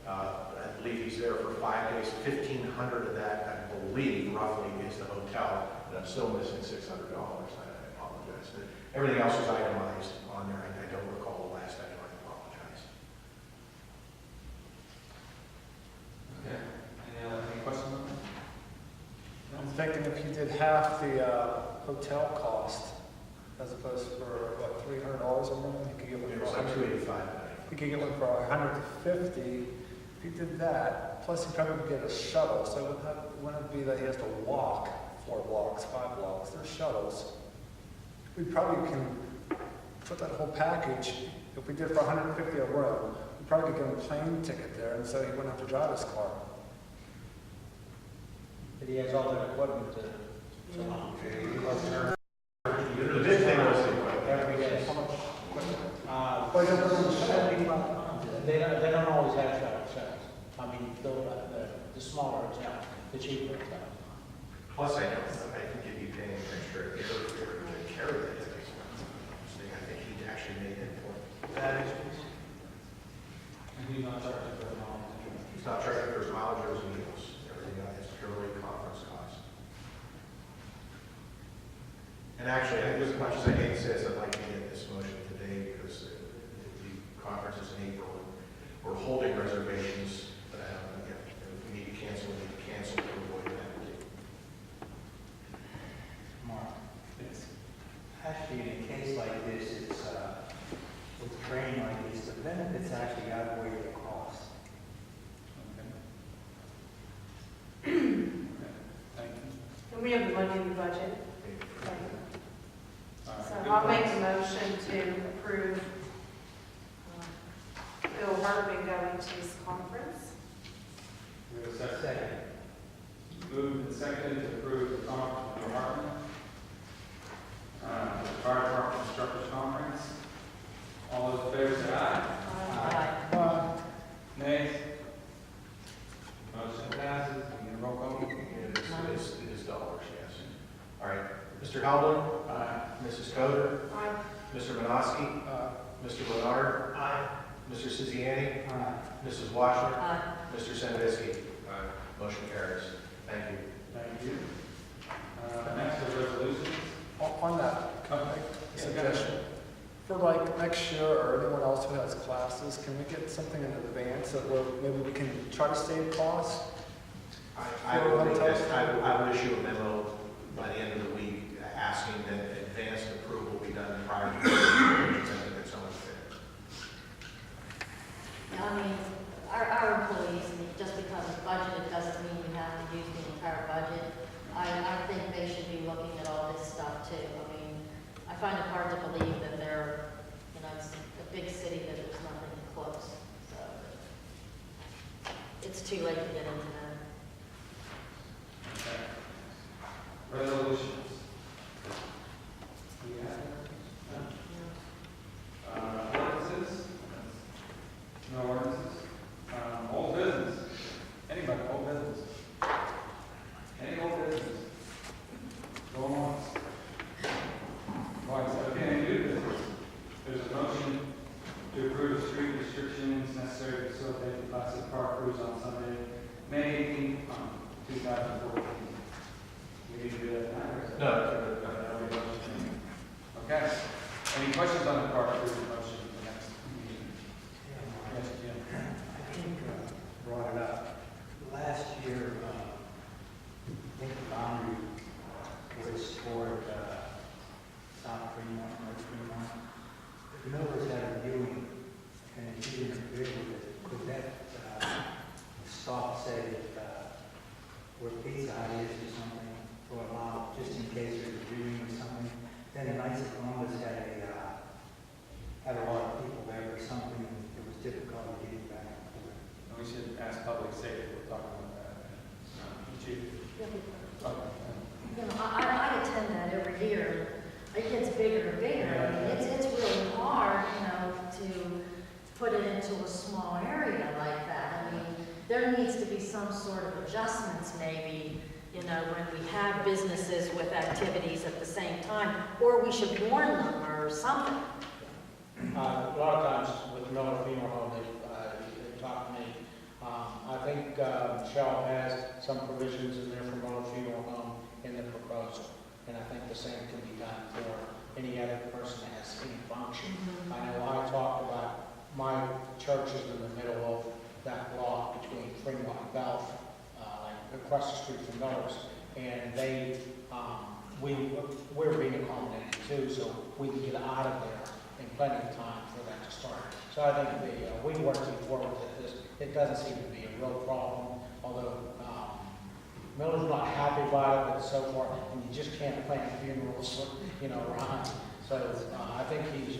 Speaker 1: I believe he's there for 5 days. $1,500 of that, I believe, roughly, is the hotel. But I'm still missing $600. I apologize. Everything else is itemized on there. I don't recall the last item. I apologize.
Speaker 15: Okay. Any questions on that?
Speaker 2: I'm thinking if you did half the hotel cost, as opposed for what, $300 a month, you could get one
Speaker 1: It
Speaker 2: for
Speaker 1: was like $285.
Speaker 2: You could get one for $150. If you did that, plus you probably would get a shuttle, so it wouldn't be that he has to walk 4 blocks, 5 blocks. There's shuttles. We probably can put that whole package If we did it for $150 a row, we probably could give him a plane ticket there, and so he wouldn't have to drive his car.
Speaker 13: But he has all that equipment to.
Speaker 1: The big thing was
Speaker 13: Every day.
Speaker 2: How much equipment?
Speaker 13: Well, they don't always have shuttle shells. I mean, the smaller hotels, the cheaper hotels.
Speaker 1: plus I know, I think you'd be paying extra airfare to carry that. I think he actually made that point.
Speaker 15: And he's not charging for the mileage.
Speaker 1: He's not charging for his mileage or his meals. Everything else is purely conference cost. And actually, as much as I hate to say this, I'd like to get this motion today because the conference is in April. And we're holding reservations, but I don't know yet. If we need to cancel, we need to cancel to avoid that.
Speaker 13: Mark,
Speaker 15: Yes.
Speaker 16: Actually, in a case like this, it's, with training like this, the benefits actually outweigh the cost.
Speaker 15: Okay. Thank you.
Speaker 10: And we have the money in the budget.
Speaker 15: All right,
Speaker 10: So
Speaker 15: good
Speaker 10: I'll make
Speaker 15: points.
Speaker 10: a motion to approve Bill Hartman going to his conference.
Speaker 15: We have a second. Moved and seconded to approve the conference with Bill Hartman. The Fire Department Instructors Conference. All those in favor say aye. Nays? Motion passes. We need a roll call.
Speaker 1: It is dollars, yes. All right. Mr. Howland?
Speaker 15: Aye.
Speaker 1: Mrs. Coder?
Speaker 10: Aye.
Speaker 1: Mr. Minoski? Mr. Bernard? Aye. Mr. Siziani? Mrs. Washner?
Speaker 6: Aye.
Speaker 1: Mr. Senavisky? Motion carries. Thank you.
Speaker 15: Thank you. Next are resolutions.
Speaker 2: On that, can I make a suggestion? For like next year or anyone else who has classes, can we get something in advance that maybe we can try to save costs?
Speaker 1: I will issue a memo by the end of the week asking that advanced approval be done prior to the that's always fair.
Speaker 6: Yeah, I mean, our employees, just because it's budgeted doesn't mean you have to use the entire budget. I think they should be looking at all this stuff too. I mean, I find it hard to believe that they're, it's a big city that there's nothing close. So it's too late to get into that.
Speaker 15: Okay. Resolutions. Do you have it? Ordinances? No ordinances? Old business? Anybody, old business? Any old business? Going once? Twice. Okay, any new business? There's a motion to approve the street restrictions necessary to facilitate the classic car cruise on Sunday, May 18th, 2014. We need to do that now?
Speaker 1: No.
Speaker 15: Okay. Any questions on the car cruise motion for the next meeting? Yes, Jim.
Speaker 16: I think brought it up. Last year, I think the boundary was toward South Fremont, North Fremont. The Millers had a viewing, and if you didn't agree with it, could that stop, say, where Pizza Hut is or something, for a while, just in case there's a viewing or something? Then the Knights of Columbus had a lot of people there or something, and it was difficult to get back and forth.
Speaker 15: We should ask public safety, we're talking about that. Chief? Okay.
Speaker 6: I attend that every year. It gets bigger and bigger. I mean, it's really hard, to put it into a small area like that. I mean, there needs to be some sort of adjustments maybe, when we have businesses with activities at the same time, or we should warn them or something.
Speaker 13: A lot of times with Miller Funeral Home, they talk to me. I think Michelle has some provisions in there for Miller Funeral Home in the proposal. And I think the same can be done for any other person that has any function. I know I talked about my church is in the middle of that block between Fremont and Bellevue, like across the street from Miller's. And we're being accommodated too, so we can get out of there in plenty of time for that to start. So I think we work forward with this. It doesn't seem to be a real problem, although Miller's not happy about it, but so far, and you just can't plan funerals, around. So I think he's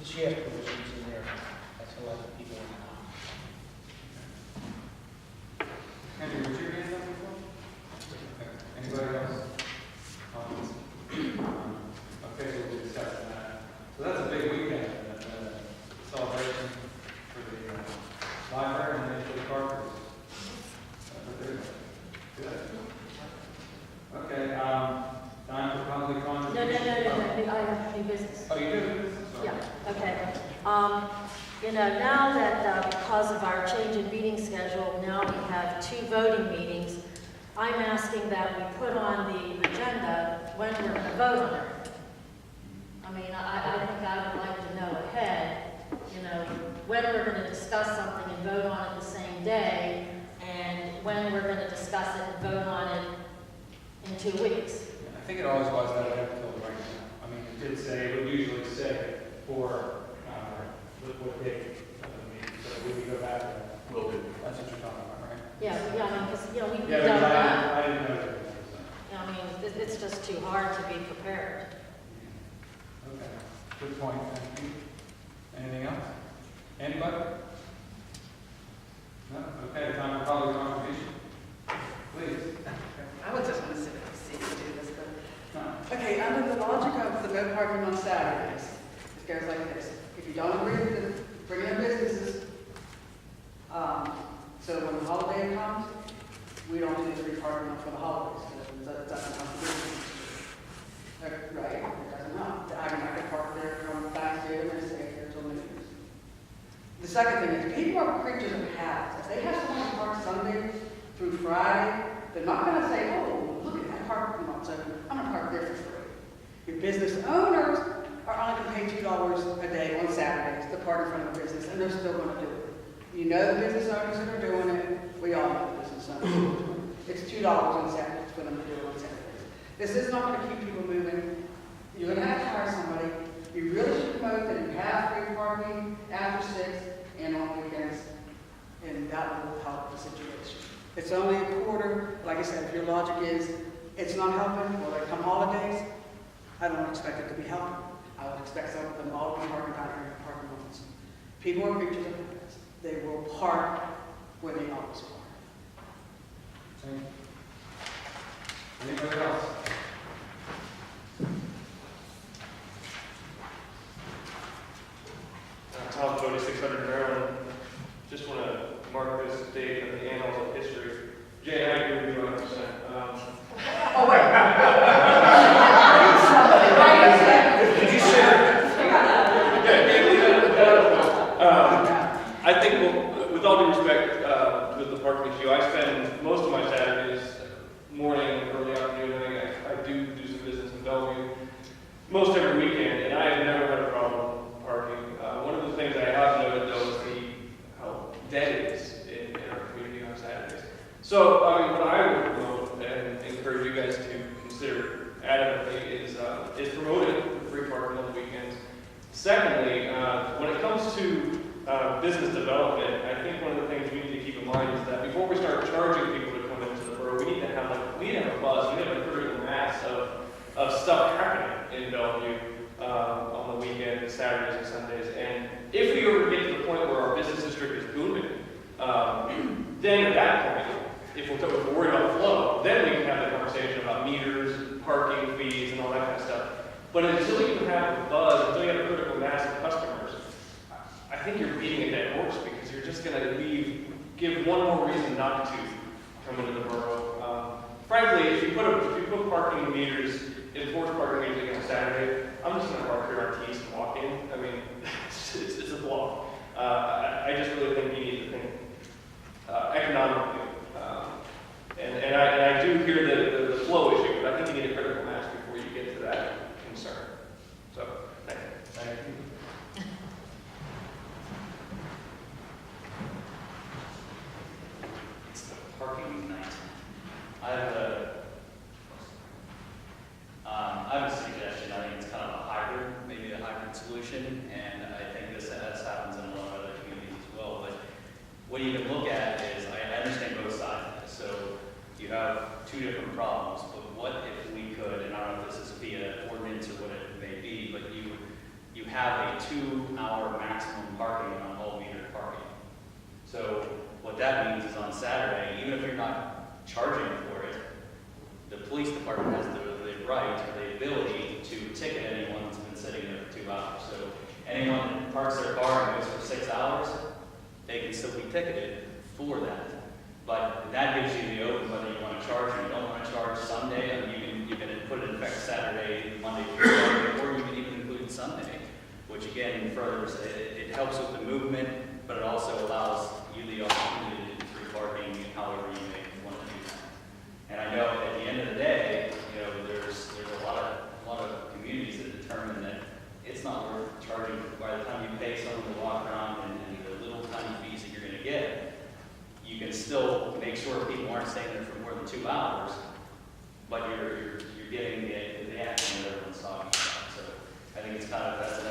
Speaker 13: She has provisions in there as to let the people in the
Speaker 15: Andrew, was your hand up before? Okay. Anybody else? Okay, so we'll be discussing that. So that's a big weekend, celebration for the library and for the Parkers. That's what they're doing. Good. Okay, time for public comment.
Speaker 6: No, I have new business.
Speaker 15: Oh, you do? Sorry.
Speaker 6: Yeah, okay. Now that because of our change in meeting schedule, now we have 2 voting meetings, I'm asking that we put on the agenda when we're going to vote on it. I mean, I think I would like to know ahead, when we're going to discuss something and vote on it the same day, and when we're going to discuss it and vote on it in 2 weeks.
Speaker 15: I think it always was that way until right now. I mean, it did say, it would usually say for what date of the meeting, so we can go back to that.
Speaker 1: Will do.
Speaker 15: That's what you're talking about, right?
Speaker 6: Yeah, because, we've
Speaker 15: Yeah,
Speaker 6: done
Speaker 15: because
Speaker 6: that.
Speaker 15: I didn't know that. So.
Speaker 6: I mean, it's just too hard to be prepared.
Speaker 15: Okay, good point, thank you. Anything else? Anybody? No? Okay, time for public contribution. Please.
Speaker 4: I was just gonna sit and see you do this, but.
Speaker 15: No.
Speaker 4: Okay, under the logic of the no parking on Saturdays, it goes like this. If you don't agree with the bringing in businesses, so when the holiday comes, we don't do the free parking for the holidays. That doesn't come to business. Right, it doesn't help. I mean, I can park there from Thanksgiving and stay there till New Year's. The second thing is, people are creatures of habits. If they have someone park Sunday through Friday, they're not going to say, oh, look at that parking lot's open. I'm going to park there for free. Your business owners are only going to pay $2 a day on Saturdays to park in front of the business, and they're still going to do it. You know the business owners that are doing it. We all know the business owners that are doing it. It's $2 on Saturdays for them to do it on Saturdays. This is not going to keep people moving. You're going to have to hire somebody. You really should promote that you have free parking after 6 and on weekends, and that will help the situation. It's only a quarter. Like I said, if your logic is it's not helping, well, they come holidays, I don't expect it to be helping. I would expect some of them all to be parking down here in parking lots. People are creatures of habits. They will park where they always park.
Speaker 15: Anybody else?
Speaker 17: Tom Cody, 600 Maryland. Just want to mark this date in the annals of history. Jay, I agree with you 100%.
Speaker 4: Oh, wait.
Speaker 17: Did you say I think, well, with all due respect, with the parking issue, I spend most of my Saturdays, morning, early afternoon, I do some business in Bellevue most every weekend, and I have never had a problem parking. One of the things I have noted, though, is how dead it is in our community on Saturdays. So, I mean, what I would promote and encourage you guys to consider adamantly is promoting free parking on the weekends. Secondly, when it comes to business development, I think one of the things we need to keep in mind is that before we start charging people to come into the borough, we need to have a buzz, we need to have a critical mass of stuff happening in Bellevue on the weekends, Saturdays and Sundays. And if we ever get to the point where our business district is booming, then at that point, if we're worried about flow, then we can have the conversation about meters, parking fees, and all that kind of stuff. But until you have the buzz, until you have a critical mass of customers, I think you're beating a dead horse because you're just going to give one more reason not to come into the borough. Frankly, if you put parking meters, enforced parking meters on Saturday, I'm just going to park here on Tees and walk in. I mean, it's a bluff. I just really think you need to think economically. And I do hear the flow issue, but I think you need a critical mass before you get to that concern. So, thank you.
Speaker 15: Thank you.
Speaker 8: It's the parking night. I have a suggestion. I think it's kind of a hybrid, maybe a hybrid solution, and I think this happens in a lot of other communities as well. But what you can look at is, I understand both sides of this. So you have two different problems, but what if we could, and I don't know if this is via ordinance or what it may be, but you have a 2 they can still be ticketed for that. But that gives you the open whether you want to charge or you don't want to charge Sunday, and you can put it in effect Saturday, Monday, Tuesday, or you can even include Sunday, which again furthers, it helps with the movement, but it also allows you the opportunity to do free parking however you may want to do that. And I know at the end of the day, you know, there's a lot of communities that determine that it's not worth charging by the time you pay someone to walk around and the little tiny fees that you're going to get. You can still make sure people aren't staying there for more than 2 hours, but you're getting the action that everyone's talking about. So I think it's kind of, that's